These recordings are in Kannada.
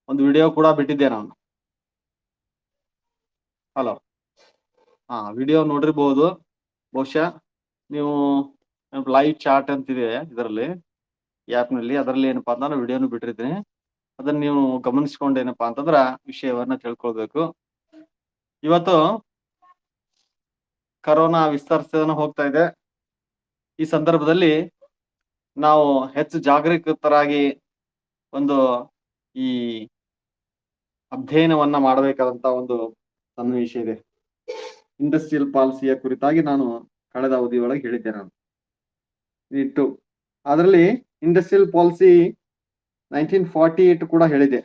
ಒಂದು ವಿಡಿಯೋ ಕೂಡ ಬಿಟ್ಟಿದ್ದೆ ನಾನು. ಹಲೋ, ವಿಡಿಯೋ ನೋಡಿರ್ಬಹುದು ಬಹುಶಃ ನೀವು. ಲೈವ್ ಚಾಟ್ ಅಂತಿದೆ ಇದರಲ್ಲಿ, ಆಪ್ ನಲ್ಲಿ. ಅದರಲ್ಲಿ ಏನಪ್ಪಾ ಅಂತ ನಾನು ವಿಡಿಯೋನು ಬಿಟ್ಟಿರ್ತೀನಿ. ಅದನ್ನ ನೀವು ಗಮನಿಸ್ಕೊಂಡು ಏನಪ್ಪಾ ಅಂತಂದ್ರ ವಿಷಯವನ್ನ ತಿಳ್ಕೊಳ್ಬೇಕು. ಇವತ್ತು ಕರೋನಾ ವಿಸ್ತರಿಸ್ತಾನೆ ಹೋಗ್ತಾ ಇದೆ. ಈ ಸಂದರ್ಭದಲ್ಲಿ ನಾವು ಹೆಚ್ಚು ಜಾಗರೂಕತರಾಗಿ ಒಂದು ಈ ಅಧ್ಯಯನವನ್ನ ಮಾಡಬೇಕಾದಂತ ಒಂದು ಸನ್ನಿವೇಶ ಇದೆ. ಇಂಡಸ್ಟ್ರಿಯಲ್ ಪಾಲಿಸಿಯ ಕುರಿತಾಗಿ ನಾನು ಕಳೆದ ಅವಧಿ ಒಳಗೆ ಹೇಳಿದ್ದೆ ನಾನು. ಇಟ್ಟು ಅದರಲ್ಲಿ ಇಂಡಸ್ಟ್ರಿಯಲ್ ಪಾಲಿಸಿ 1948 ಕೂಡ ಹೇಳಿದೆ.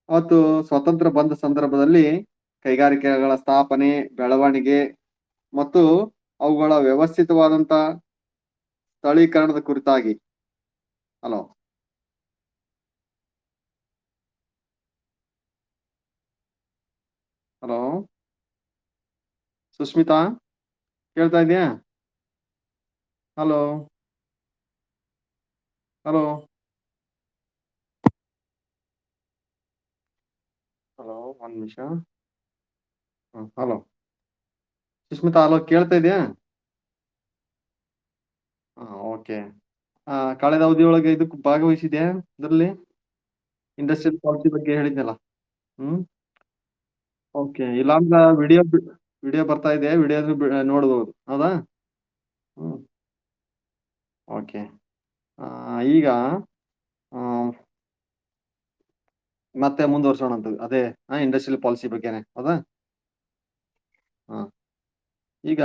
ಅವತ್ತು ಸ್ವಾತಂತ್ರ್ಯ ಬಂದ ಸಂದರ್ಭದಲ್ಲಿ ಕೈಗಾರಿಕೆಗಳ ಸ್ಥಾಪನೆ, ಬೆಳವಣಿಗೆ ಮತ್ತು ಅವುಗಳ ವ್ಯವಸ್ಥಿತವಾದಂತ ಸ್ಥಳೀಕರಣದ ಕುರಿತಾಗಿ. ಹಲೋ ಹಲೋ ಸುಸ್ಮಿತಾ, ಕೇಳ್ತಾ ಇದೆಯಾ? ಹಲೋ ಹಲೋ ಹಲೋ, ಒಂದ್ ನಿಮಿಷ. ಹಲೋ ಸುಸ್ಮಿತಾ, ಹಲೋ, ಕೇಳ್ತಾ ಇದೆಯಾ? ಓಕೆ. ಕಳೆದ ಅವಧಿ ಒಳಗೆ ಇದಕ್ಕೆ ಭಾಗವಹಿಸಿದ್ಯಾ? ಇದರಲ್ಲಿ ಇಂಡಸ್ಟ್ರಿಯಲ್ ಪಾಲಿಸಿ ಬಗ್ಗೆ ಹೇಳಿದ್ನಲ್ಲ. ಓಕೆ. ಇಲ್ಲಾಂದ್ರ ವಿಡಿಯೋ ಬರ್ತಾ ಇದೆ, ವಿಡಿಯೋ ನೋಡ್ಬೋದು. ಹೌದಾ? ಓಕೆ. ಈಗ ಮತ್ತೆ ಮುಂದುವರ್ಸೋಣ ಅಂತ. ಅದೇ ಇಂಡಸ್ಟ್ರಿಯಲ್ ಪಾಲಿಸಿ ಬಗ್ಗೆನೆ. ಹೌದಾ? ಈಗ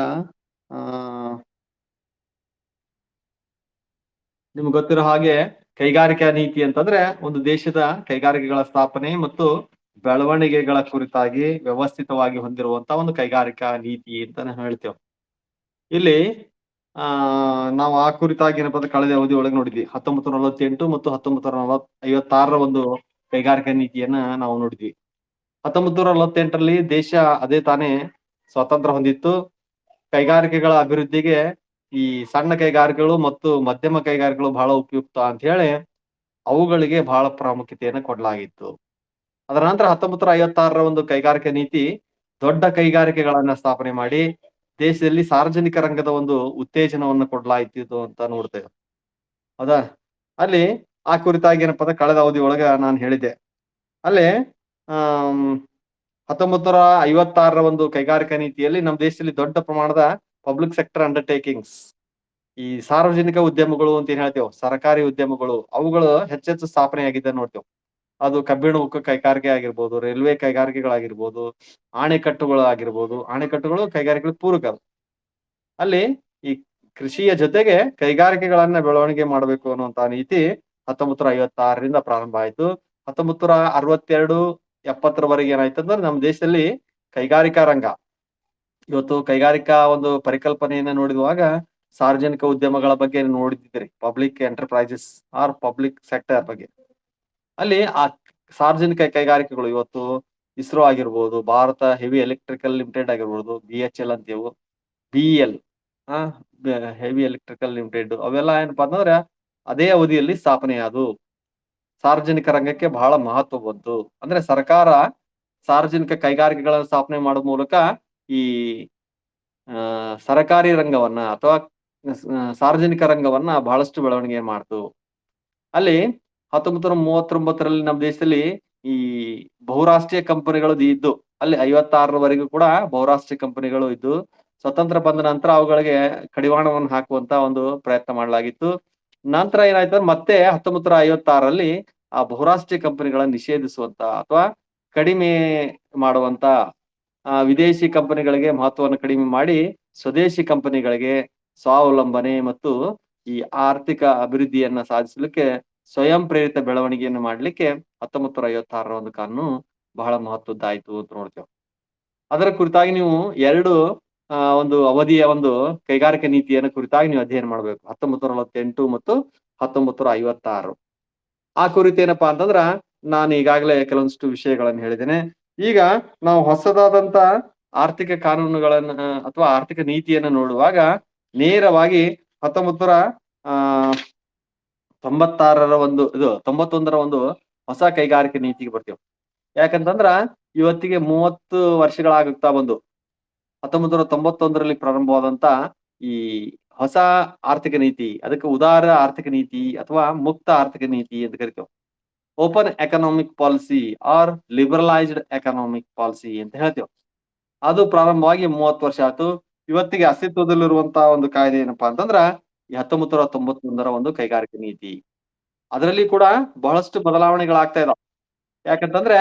ನಿಮ್ಗೆ ಗೊತ್ತಿರೋ ಹಾಗೆ ಕೈಗಾರಿಕಾ ನೀತಿ ಅಂತಂದ್ರೆ ಒಂದು ದೇಶದ ಕೈಗಾರಿಕೆಗಳ ಸ್ಥಾಪನೆ ಮತ್ತು ಬೆಳವಣಿಗೆಗಳ ಕುರಿತಾಗಿ ವ್ಯವಸ್ಥಿತವಾಗಿ ಹೊಂದಿರುವಂತ ಒಂದು ಕೈಗಾರಿಕಾ ನೀತಿ ಅಂತಾನೆ ಹೇಳ್ತೇವೆ. ಇಲ್ಲಿ ನಾವು ಆ ಕುರಿತಾಗಿ ಏನಪ್ಪ ಕಳೆದ ಅವಧಿ ಒಳಗೆ ನೋಡಿದ್ವಿ. 1948 ಮತ್ತು 1956 ಒಂದು ಕೈಗಾರಿಕಾ ನೀತಿಯನ್ನ ನಾವು ನೋಡಿದ್ವಿ. 1948ರಲ್ಲಿ ದೇಶ ಅದೇ ತಾನೇ ಸ್ವಾತಂತ್ರ್ಯ ಹೊಂದಿತ್ತು. ಕೈಗಾರಿಕೆಗಳ ಅಭಿವೃದ್ಧಿಗೆ ಈ ಸಣ್ಣ ಕೈಗಾರಿಕೆಗಳು ಮತ್ತು ಮಧ್ಯಮ ಕೈಗಾರಿಕೆಗಳು ಬಹಳ ಉಪಯುಕ್ತ ಅಂತ ಹೇಳಿ ಅವುಗಳಿಗೆ ಬಹಳ ಪ್ರಾಮುಖ್ಯತೆಯನ್ನು ಕೊಡಲಾಗಿತ್ತು. ಅದರ ನಂತರ 1956ರ ಒಂದು ಕೈಗಾರಿಕಾ ನೀತಿ ದೊಡ್ಡ ಕೈಗಾರಿಕೆಗಳನ್ನ ಸ್ಥಾಪನೆ ಮಾಡಿ ದೇಶದಲ್ಲಿ ಸಾರ್ವಜನಿಕ ರಂಗದ ಒಂದು ಉತ್ತೇಜನವನ್ನು ಕೊಡಲಾಯಿತು ಅಂತ ನೋಡ್ತೇವೆ. ಹೌದಾ? ಅಲ್ಲಿ ಆ ಕುರಿತಾಗಿ ಏನಪ್ಪ ಕಳೆದ ಅವಧಿ ಒಳಗ ನಾನು ಹೇಳಿದ್ದೆ. ಅಲ್ಲಿ 1956ರ ಒಂದು ಕೈಗಾರಿಕಾ ನೀತಿಯಲ್ಲಿ ನಮ್ಮ ದೇಶದಲ್ಲಿ ದೊಡ್ಡ ಪ್ರಮಾಣದ ಪಬ್ಲಿಕ್ ಸೆಕ್ಟರ್ ಅಂಡರ್ಟೇಕಿಂಗ್ಸ್, ಈ ಸಾರ್ವಜನಿಕ ಉದ್ಯಮಗಳು ಅಂತ ಏನ್ ಹೇಳ್ತೇವೆ, ಸರ್ಕಾರಿ ಉದ್ಯಮಗಳು, ಅವುಗಳು ಹೆಚ್ಚೆಚ್ಚು ಸ್ಥಾಪನೆಯಾಗಿದೆ ನೋಡ್ತೇವೆ. ಅದು ಕಬ್ಬಿಣ ಉಕ್ಕು ಕೈಗಾರಿಕೆ ಆಗಿರ್ಬೋದು, ರೈಲ್ವೆ ಕೈಗಾರಿಕೆಗಳಾಗಿರ್ಬೋದು, ಅಣೆಕಟ್ಟುಗಳು ಕೈಗಾರಿಕೆಗಳು ಪೂರಕ. ಅಲ್ಲಿ ಈ ಕೃಷಿಯ ಜೊತೆಗೆ ಕೈಗಾರಿಕೆಗಳನ್ನ ಬೆಳವಣಿಗೆ ಮಾಡಬೇಕು ಅನ್ನುವಂತ ನೀತಿ 1956ರಿಂದ ಪ್ರಾರಂಭ ಆಯ್ತು. 1962, 70ರವರೆಗೆ ಏನಾಯ್ತಂದ್ರೆ ನಮ್ಮ ದೇಶದಲ್ಲಿ ಕೈಗಾರಿಕಾ ರಂಗ, ಇವತ್ತು ಕೈಗಾರಿಕಾ ಒಂದು ಪರಿಕಲ್ಪನೆಯನ್ನ ನೋಡಿರುವಾಗ ಸಾರ್ವಜನಿಕ ಉದ್ಯಮಗಳ ಬಗ್ಗೆ ನೋಡಿದ್ರಿ, public enterprises or public sector ಬಗ್ಗೆ. ಅಲ್ಲಿ ಆ ಸಾರ್ವಜನಿಕ ಕೈಗಾರಿಕೆಗಳು ಇವತ್ತು ಇಸ್ರೋ ಆಗಿರ್ಬೋದು, ಭಾರತ ಹೆವಿ ಎಲೆಕ್ಟ್ರಿಕಲ್ ಲಿಮಿಟೆಡ್ ಆಗಿರ್ಬೋದು, BHEL ಅಂತೇವು, BEL ಹೆವಿ ಎಲೆಕ್ಟ್ರಿಕಲ್ ಲಿಮಿಟೆಡ್, ಅವೆಲ್ಲ ಏನಪ್ಪಾ ಅಂತಂದ್ರೆ ಅದೇ ಅವಧಿಯಲ್ಲಿ ಸ್ಥಾಪನೆ ಆದವು. ಸಾರ್ವಜನಿಕ ರಂಗಕ್ಕೆ ಬಹಳ ಮಹತ್ವ ಬಂತು. ಅಂದ್ರೆ ಸರ್ಕಾರ ಸಾರ್ವಜನಿಕ ಕೈಗಾರಿಕೆಗಳನ್ನ ಸ್ಥಾಪನೆ ಮಾಡೋ ಮೂಲಕ ಈ ಸರಕಾರಿ ರಂಗವನ್ನ ಅಥವಾ ಸಾರ್ವಜನಿಕ ರಂಗವನ್ನ ಬಹಳಷ್ಟು ಬೆಳವಣಿಗೆ ಮಾಡ್ತು. ಅಲ್ಲಿ 1939ರಲ್ಲಿ ನಮ್ಮ ದೇಶದಲ್ಲಿ ಈ ಬಹುರಾಷ್ಟ್ರೀಯ ಕಂಪನಿಗಳು ಇದ್ದು, ಅಲ್ಲಿ 56ರವರೆಗೂ ಕೂಡ ಬಹುರಾಷ್ಟ್ರೀಯ ಕಂಪನಿಗಳು ಇದ್ದು, ಸ್ವತಂತ್ರ ಬಂದ ನಂತರ ಅವುಗಳಿಗೆ ಕಡಿವಾಣವನ್ನು ಹಾಕುವಂತ ಒಂದು ಪ್ರಯತ್ನ ಮಾಡಲಾಗಿತ್ತು. ನಂತರ ಏನಾಯ್ತು ಮತ್ತೆ 1956ರಲ್ಲಿ ಆ ಬಹುರಾಷ್ಟ್ರೀಯ ಕಂಪನಿಗಳನ್ನ ನಿಷೇಧಿಸುವಂತ ಅಥವಾ ಕಡಿಮೆ ಮಾಡುವಂತ, ವಿದೇಶಿ ಕಂಪನಿಗಳಿಗೆ ಮಹತ್ವವನ್ನು ಕಡಿಮೆ ಮಾಡಿ ಸ್ವದೇಶಿ ಕಂಪನಿಗಳಿಗೆ ಸ್ವಾವಲಂಬನೆ ಮತ್ತು ಈ ಆರ್ಥಿಕ ಅಭಿವೃದ್ಧಿಯನ್ನ ಸಾಧಿಸಲಿಕ್ಕೆ ಸ್ವಯಂ ಪ್ರೇರಿತ ಬೆಳವಣಿಗೆಯನ್ನು ಮಾಡ್ಲಿಕ್ಕೆ 1956ರ ಒಂದು ಕಾನೂನು ಬಹಳ ಮಹತ್ವದ್ದಾಯ್ತು ಅಂತ ನೋಡ್ತೇವೆ. ಅದರ ಕುರಿತಾಗಿ ನೀವು ಒಂದು ಅವಧಿಯ ಒಂದು ಕೈಗಾರಿಕಾ ನೀತಿಯನ್ನು ಕುರಿತಾಗಿ ನೀವು ಅಧ್ಯಯನ ಮಾಡ್ಬೇಕು. 1948 ಮತ್ತು 1956. ಆ ಕುರಿತು ಏನಪ್ಪಾ ಅಂತಂದ್ರ ನಾನು ಈಗಾಗಲೇ ಕೆಲವೊಂದಿಷ್ಟು ವಿಷಯಗಳನ್ನು ಹೇಳಿದ್ದೇನೆ. ಈಗ ನಾವು ಹೊಸದಾದಂತ ಆರ್ಥಿಕ ಕಾನೂನುಗಳನ್ನ ಅಥವಾ ಆರ್ಥಿಕ ನೀತಿಯನ್ನ ನೋಡುವಾಗ ನೇರವಾಗಿ 1996ರ 91ರ ಒಂದು ಹೊಸ ಕೈಗಾರಿಕೆ ನೀತಿಗೆ ಬರ್ತೀವಿ. ಯಾಕಂತಂದ್ರ ಇವತ್ತಿಗೆ 30 ವರ್ಷಗಳಾಗುತ್ತಾ ಬಂದು 1991ರಲ್ಲಿ ಪ್ರಾರಂಭವಾದಂತ ಈ ಹೊಸ ಆರ್ಥಿಕ ನೀತಿ, ಅದಕ್ಕೆ ಉದಾರ ಆರ್ಥಿಕ ನೀತಿ ಅಥವಾ ಮುಕ್ತ ಆರ್ಥಿಕ ನೀತಿ ಅಂತ ಕರಿತೇವೆ. Open economic policy or liberalised economic policy ಅಂತ ಹೇಳ್ತೇವೆ. ಅದು ಪ್ರಾರಂಭವಾಗಿ 30 ವರ್ಷ ಆಯ್ತು. ಇವತ್ತಿಗೆ ಅಸ್ತಿತ್ವದಲ್ಲಿರುವಂತಹ ಒಂದು ಕಾಯ್ದೆ ಏನಪ್ಪಾ ಅಂತಂದ್ರ ಈ 1991ರ ಒಂದು ಕೈಗಾರಿಕೆ ನೀತಿ. ಅದರಲ್ಲಿ ಕೂಡ ಬಹಳಷ್ಟು ಬದಲಾವಣೆಗಳಾಗ್ತಾ ಇದಾವ. ಯಾಕಂತಂದ್ರೆ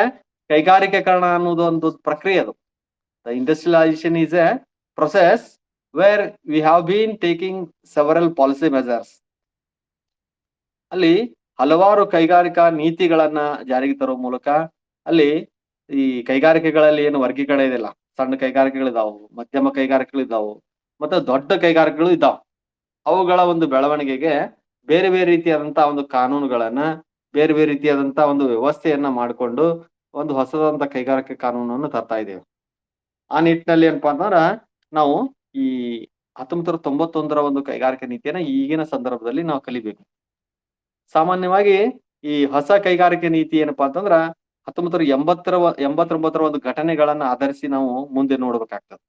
ಕೈಗಾರಿಕೀಕರಣ ಅನ್ನೋದು ಒಂದು ಪ್ರಕ್ರಿಯೆ ಅದು. The industrialization is a process where we have been taking several policy measures. ಅಲ್ಲಿ ಹಲವಾರು ಕೈಗಾರಿಕಾ ನೀತಿಗಳನ್ನ ಜಾರಿಗೆ ತರುವ ಮೂಲಕ ಅಲ್ಲಿ ಈ ಕೈಗಾರಿಕೆಗಳಲ್ಲಿ ಏನು ವರ್ಗೀಕರಣ ಇದೆಯಲ್ಲ, ಸಣ್ಣ ಕೈಗಾರಿಕೆಗಳಿದಾವು, ಮಧ್ಯಮ ಕೈಗಾರಿಕೆಗಳಿದಾವು, ಮತ್ತೆ ದೊಡ್ಡ ಕೈಗಾರಿಕೆಗಳು ಇದ್ದಾವ. ಅವುಗಳ ಒಂದು ಬೆಳವಣಿಗೆಗೆ ಬೇರೆ ಬೇರೆ ರೀತಿಯಾದಂತಹ ಒಂದು ಕಾನೂನುಗಳನ್ನ, ಬೇರೆ ಬೇರೆ ರೀತಿಯಾದಂತಹ ಒಂದು ವ್ಯವಸ್ಥೆಯನ್ನ ಮಾಡಿಕೊಂಡು ಒಂದು ಹೊಸದಾದಂತ ಕೈಗಾರಿಕೆ ಕಾನೂನನ್ನು ತರ್ತಾ ಇದ್ದೇವೆ. ಆ ನಿಟ್ಟಿನಲ್ಲಿ ಏನಪ್ಪಾ ಅಂತಂದ್ರ ನಾವು ಈ 1991ರ ಒಂದು ಕೈಗಾರಿಕಾ ನೀತಿಯನ್ನ ಈಗಿನ ಸಂದರ್ಭದಲ್ಲಿ ನಾವು ಕಲಿಬೇಕು. ಸಾಮಾನ್ಯವಾಗಿ ಈ ಹೊಸ ಕೈಗಾರಿಕೆ ನೀತಿ ಏನಪ್ಪಾ ಅಂತಂದ್ರ 1989ರ ಒಂದು ಘಟನೆಗಳನ್ನ ಆಧರಿಸಿ ನಾವು ಮುಂದೆ ನೋಡ್ಬೇಕಾಗ್ತದೆ.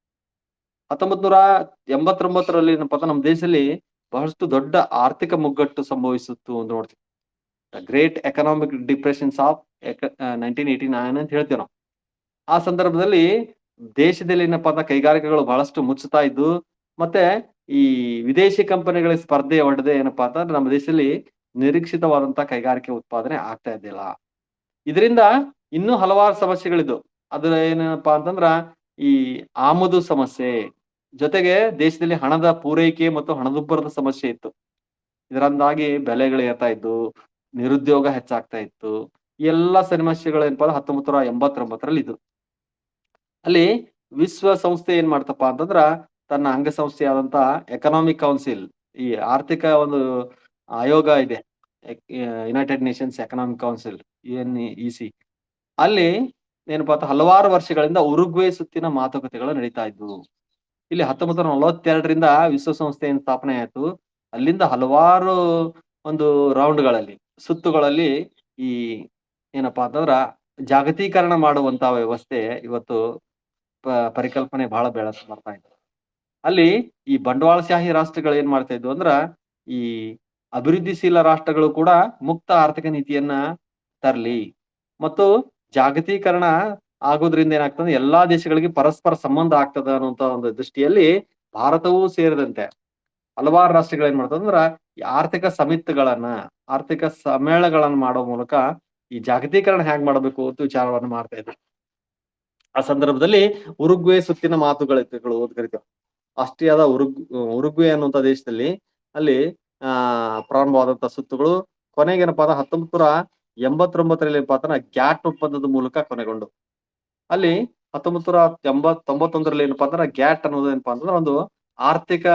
1989ರಲ್ಲಿ ಏನಪ್ಪಾ ಅಂದ್ರೆ ನಮ್ಮ ದೇಶದಲ್ಲಿ ಬಹಳಷ್ಟು ದೊಡ್ಡ ಆರ್ಥಿಕ ಮುಗ್ಗಟ್ಟು ಸಂಭವಿಸಿತ್ತು ಅಂತ ನೋಡ್ತೀವಿ. The great economic depressions of 1989 ಅಂತ ಹೇಳ್ತೀವಿ ನಾವು. ಆ ಸಂದರ್ಭದಲ್ಲಿ ದೇಶದಲ್ಲಿ ಏನಪ್ಪಾ ಅಂದ್ರೆ ಕೈಗಾರಿಕೆಗಳು ಬಹಳಷ್ಟು ಮುಚ್ಚುತ್ತಾ ಇದ್ದು, ಮತ್ತೆ ಈ ವಿದೇಶಿ ಕಂಪನಿಗಳ ಸ್ಪರ್ಧೆ ಒಡ್ಡದೆ ಏನಪ್ಪಾ ಅಂತಂದ್ರೆ ನಮ್ಮ ದೇಶದಲ್ಲಿ ನಿರೀಕ್ಷಿತವಾದಂತ ಕೈಗಾರಿಕೆ ಉತ್ಪಾದನೆ ಆಗ್ತಾ ಇದ್ದಿಲ್ಲ. ಇದರಿಂದ ಇನ್ನೂ ಹಲವಾರು ಸಮಸ್ಯೆಗಳಿದ್ವು. ಅದ್ರ ಏನಪ್ಪಾ ಅಂತಂದ್ರ ಈ ಆಮದು ಸಮಸ್ಯೆ, ಜೊತೆಗೆ ದೇಶದಲ್ಲಿ ಹಣದ ಪೂರೈಕೆ ಮತ್ತು ಹಣದುಬ್ಬರದ ಸಮಸ್ಯೆ ಇತ್ತು. ಇದರಿಂದಾಗಿ ಬೆಲೆಗಳು ಏರ್ತಾ ಇದ್ದು, ನಿರುದ್ಯೋಗ ಹೆಚ್ಚಾಗ್ತಾ ಇತ್ತು. ಈ ಎಲ್ಲಾ ಸಮಸ್ಯೆಗಳು ಏನಪ್ಪಾ ಅಂದ್ರೆ 1989ರಲ್ಲಿ ಇದ್ವು. ಅಲ್ಲಿ ವಿಶ್ವಸಂಸ್ಥೆ ಏನ್ ಮಾಡ್ತಪ್ಪ ಅಂತಂದ್ರ ತನ್ನ ಅಂಗಸಂಸ್ಥೆಯಾದಂತ ಎಕನಾಮಿಕ್ ಕೌನ್ಸಿಲ್, ಈ ಆರ್ಥಿಕ ಒಂದು ಆಯೋಗ ಇದೆ, United Nations Economic Council UNEC. ಅಲ್ಲಿ ಏನಪ್ಪಾ ಅಂತ ಹಲವಾರು ವರ್ಷಗಳಿಂದ ಉರುಗ್ವೆ ಸುತ್ತಿನ ಮಾತುಕತೆಗಳು ನಡೀತಾ ಇದ್ವು. ಇಲ್ಲಿ 1942ರಿಂದ ವಿಶ್ವಸಂಸ್ಥೆ ಏನ್ ಸ್ಥಾಪನೆ ಆಯ್ತು, ಅಲ್ಲಿಂದ ಹಲವಾರು ಒಂದು ರೌಂಡ್ಗಳಲ್ಲಿ, ಸುತ್ತುಗಳಲ್ಲಿ ಈ ಏನಪ್ಪಾ ಅಂತಂದ್ರ ಜಾಗತೀಕರಣ ಮಾಡುವಂತ ವ್ಯವಸ್ಥೆ ಇವತ್ತು ಪರಿಕಲ್ಪನೆ ಬಹಳ ಬೆಳೆಸ್ ಬರ್ತಾ ಇದೆ. ಅಲ್ಲಿ ಈ ಬಂಡವಾಳಶಾಹಿ ರಾಷ್ಟ್ರಗಳು ಏನ್ ಮಾಡ್ತಾ ಇದ್ವು ಅಂದ್ರ ಈ ಅಭಿವೃದ್ಧಿಶೀಲ ರಾಷ್ಟ್ರಗಳು ಕೂಡ ಮುಕ್ತ ಆರ್ಥಿಕ ನೀತಿಯನ್ನ ತರ್ಲಿ ಮತ್ತು ಜಾಗತೀಕರಣ ಆಗೋದ್ರಿಂದ ಏನಾಗ್ತದೆ ಎಲ್ಲಾ ದೇಶಗಳಿಗೆ ಪರಸ್ಪರ ಸಂಬಂಧ ಆಗ್ತದ ಅನ್ನುವಂತ ಒಂದು ದೃಷ್ಟಿಯಲ್ಲಿ ಭಾರತವೂ ಸೇರಿದಂತೆ ಹಲವಾರು ರಾಷ್ಟ್ರಗಳು ಏನ್ ಮಾಡ್ತದ ಅಂದ್ರ ಈ ಆರ್ಥಿಕ ಸಮಿತಿಗಳನ್ನ, ಆರ್ಥಿಕ ಸಮ್ಮೇಳನಗಳನ್ನ ಮಾಡೋ ಮೂಲಕ ಈ ಜಾಗತೀಕರಣ ಹ್ಯಾಂಗ್ ಮಾಡಬೇಕು ಅಂತ ವಿಚಾರವನ್ನ ಮಾಡ್ತಾ ಇದ್ರು. ಆ ಸಂದರ್ಭದಲ್ಲಿ ಉರುಗ್ವೆ ಸುತ್ತಿನ ಮಾತುಕತೆಗಳು ಅಂತ ಕರಿತೇವೆ. ಆಸ್ಟ್ರಿಯಾದ ಉರುಗ್ವೆ ಅನ್ನುವಂತ ದೇಶದಲ್ಲಿ ಅಲ್ಲಿ ಪ್ರಾರಂಭವಾದಂತ ಸುತ್ತುಗಳು ಕೊನೆಗೇನಪ್ಪಾ ಅಂದ್ರೆ 1989ರಲ್ಲಿ ಏನಪ್ಪಾ ಅಂದ್ರೆ ಗ್ಯಾಟ್ ಒಪ್ಪಂದದ ಮೂಲಕ ಕೊನೆಗೊಂಡು, ಅಲ್ಲಿ 1991ರಲ್ಲಿ ಏನಪ್ಪಾ ಅಂದ್ರೆ ಗ್ಯಾಟ್ ಅನ್ನೋದು ಏನಪ್ಪಾ ಅಂತಂದ್ರೆ ಒಂದು ಆರ್ಥಿಕ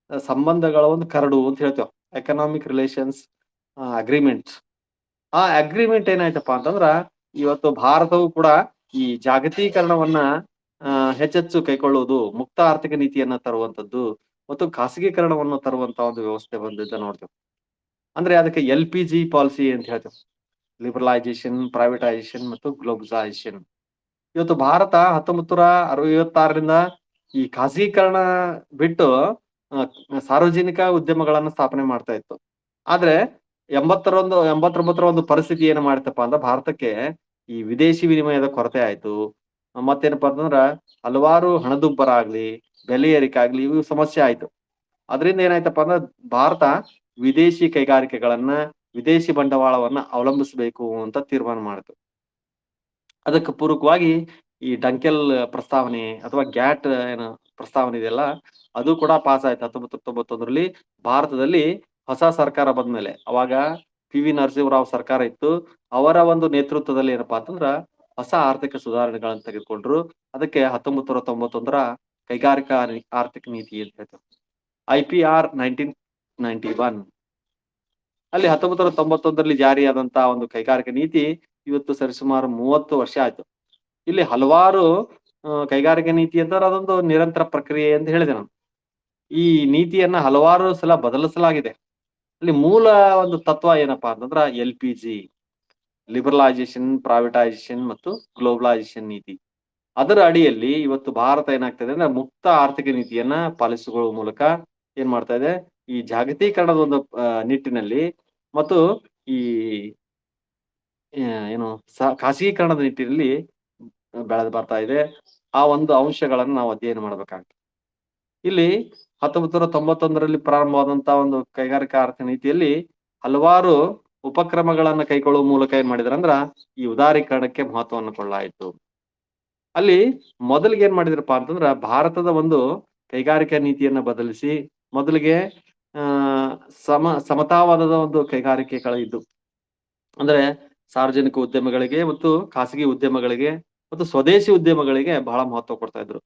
ಸಂಬಂಧಗಳ ಒಂದು ಕರಡು ಅಂತ ಹೇಳ್ತೇವೆ, ಎಕನಾಮಿಕ್ ರಿಲೇಷನ್ಸ್ ಅಗ್ರಿಮೆಂಟ್. ಆ ಅಗ್ರಿಮೆಂಟ್ ಏನಾಯ್ತಪ್ಪ ಅಂತಂದ್ರ ಇವತ್ತು ಭಾರತವು ಕೂಡ ಈ ಜಾಗತೀಕರಣವನ್ನ ಹೆಚ್ಚೆಚ್ಚು ಕೈಗೊಳ್ಳುವುದು, ಮುಕ್ತ ಆರ್ಥಿಕ ನೀತಿಯನ್ನ ತರುವಂತದ್ದು ಮತ್ತು ಖಾಸಗೀಕರಣವನ್ನು ತರುವಂತ ಒಂದು ವ್ಯವಸ್ಥೆ ಬಂದಿದ್ದ ನೋಡ್ತೇವೆ. ಅಂದ್ರೆ ಅದಕ್ಕೆ LPG ಪಾಲಿಸಿ ಅಂತ ಹೇಳ್ತೇವೆ, ಲಿಬರಲೈಸೇಷನ್, ಪ್ರೈವೇಟೈಸೇಷನ್ ಮತ್ತು ಗ್ಲೋಬಲೈಸೇಷನ್. ಇವತ್ತು ಭಾರತ 1966ರಿಂದ ಈ ಖಾಸಗೀಕರಣ ಬಿಟ್ಟು ಸಾರ್ವಜನಿಕ ಉದ್ಯಮಗಳನ್ನ ಸ್ಥಾಪನೆ ಮಾಡ್ತಾ ಇತ್ತು. ಆದ್ರೆ 89ರ ಒಂದು ಪರಿಸ್ಥಿತಿ ಏನ್ ಮಾಡ್ತಪ್ಪ ಅಂದ್ರೆ ಭಾರತಕ್ಕೆ ಈ ವಿದೇಶಿ ವಿನಿಮಯದ ಕೊರತೆ ಆಯ್ತು. ಮತ್ತೇನಪ್ಪಾ ಅಂತಂದ್ರ ಹಲವಾರು ಹಣದುಬ್ಬರ ಆಗ್ಲಿ, ಬೆಲೆ ಏರಿಕೆ ಆಗ್ಲಿ, ಇವು ಸಮಸ್ಯೆ ಆಯ್ತು. ಅದರಿಂದ ಏನಾಯ್ತಪ್ಪ ಅಂದ್ರೆ ಭಾರತ ವಿದೇಶಿ ಕೈಗಾರಿಕೆಗಳನ್ನ, ವಿದೇಶಿ ಬಂಡವಾಳವನ್ನ ಅವಲಂಬಿಸಬೇಕು ಅಂತ ತೀರ್ಮಾನ ಮಾಡಿತು. ಅದಕ್ಕೆ ಪೂರಕವಾಗಿ ಈ ಡಂಕೆಲ್ ಪ್ರಸ್ತಾವನೆ ಅಥವಾ ಗ್ಯಾಟ್ ಏನು ಪ್ರಸ್ತಾವನೆ ಇದೆಯಲ್ಲ, ಅದು ಕೂಡ ಪಾಸ್ ಆಯ್ತು 1991ರಲ್ಲಿ. ಭಾರತದಲ್ಲಿ ಹೊಸ ಸರ್ಕಾರ ಬಂದ್ಮೇಲೆ, ಅವಾಗ PV ನರಸಿಂಹರಾವ್ ಸರ್ಕಾರ ಇತ್ತು. ಅವರ ಒಂದು ನೇತೃತ್ವದಲ್ಲಿ ಏನಪ್ಪಾ ಅಂತಂದ್ರ ಹೊಸ ಆರ್ಥಿಕ ಸುಧಾರಣೆಗಳನ್ನ ತೆಗೆದುಕೊಂಡ್ರು. ಅದಕ್ಕೆ 1991ರ ಕೈಗಾರಿಕಾ ಆರ್ಥಿಕ ನೀತಿ ಅಂತ ಹೇಳ್ತೇವೆ, IPR 1991. ಅಲ್ಲಿ 1991ರಲ್ಲಿ ಜಾರಿಯಾದಂತಹ ಒಂದು ಕೈಗಾರಿಕಾ ನೀತಿ ಇವತ್ತು ಸರಿಸುಮಾರು 30 ವರ್ಷ ಆಯ್ತು. ಇಲ್ಲಿ ಹಲವಾರು ಕೈಗಾರಿಕಾ ನೀತಿ ಅಂತಂದ್ರೆ ಅದೊಂದು ನಿರಂತರ ಪ್ರಕ್ರಿಯೆ ಅಂತ ಹೇಳಿದೆ ನಾನು. ಈ ನೀತಿಯನ್ನ ಹಲವಾರು ಸಲ ಬದಲಿಸಲಾಗಿದೆ. ಅಲ್ಲಿ ಮೂಲ ಒಂದು ತತ್ವ ಏನಪ್ಪಾ ಅಂತಂದ್ರ LPG, ಲಿಬರಲೈಸೇಷನ್, ಪ್ರೈವೇಟೈಸೇಷನ್ ಮತ್ತು ಗ್ಲೋಬಲೈಸೇಷನ್ ನೀತಿ. ಅದರ ಅಡಿಯಲ್ಲಿ ಇವತ್ತು ಭಾರತ ಏನಾಗ್ತದೆ ಅಂದ್ರೆ ಮುಕ್ತ ಆರ್ಥಿಕ ನೀತಿಯನ್ನ ಪಾಲಿಸುವ ಮೂಲಕ ಏನ್ ಮಾಡ್ತಾ ಇದೆ, ಈ ಜಾಗತೀಕರಣದ ಒಂದು ನಿಟ್ಟಿನಲ್ಲಿ ಮತ್ತು ಈ ಏನು ಖಾಸಗೀಕರಣದ ನಿಟ್ಟಿನಲ್ಲಿ ಬೆಳೆದು ಬರ್ತಾ ಇದೆ. ಆ ಒಂದು ಅಂಶಗಳನ್ನ ನಾವು ಅಧ್ಯಯನ ಮಾಡ್ಬೇಕಾಗ್ತದೆ. ಇಲ್ಲಿ 1991ರಲ್ಲಿ ಪ್ರಾರಂಭವಾದಂತಹ ಒಂದು ಕೈಗಾರಿಕಾ ಆರ್ಥಿಕ ನೀತಿಯಲ್ಲಿ ಹಲವಾರು ಉಪಕ್ರಮಗಳನ್ನ ಕೈಗೊಳ್ಳುವ ಮೂಲಕ ಏನ್ ಮಾಡಿದ್ರಂದ್ರ ಈ ಉದಾರೀಕರಣಕ್ಕೆ ಮಹತ್ವವನ್ನು ಕೊಡಲಾಯಿತು. ಅಲ್ಲಿ ಮೊದಲಿಗೆ ಏನ್ ಮಾಡಿದ್ರಪ್ಪಾ ಅಂತಂದ್ರ ಭಾರತದ ಒಂದು ಕೈಗಾರಿಕಾ ನೀತಿಯನ್ನ ಬದಲಿಸಿ ಮೊದಲಿಗೆ ಆ ಸಮತಾವಾದದ ಒಂದು ಕೈಗಾರಿಕೆಗಳಿದ್ದು, ಅಂದ್ರೆ ಸಾರ್ವಜನಿಕ ಉದ್ಯಮಗಳಿಗೆ ಮತ್ತು ಖಾಸಗಿ ಉದ್ಯಮಗಳಿಗೆ ಮತ್ತು ಸ್ವದೇಶಿ ಉದ್ಯಮಗಳಿಗೆ ಬಹಳ ಮಹತ್ವ ಕೊಡ್ತಾ ಇದ್ರು.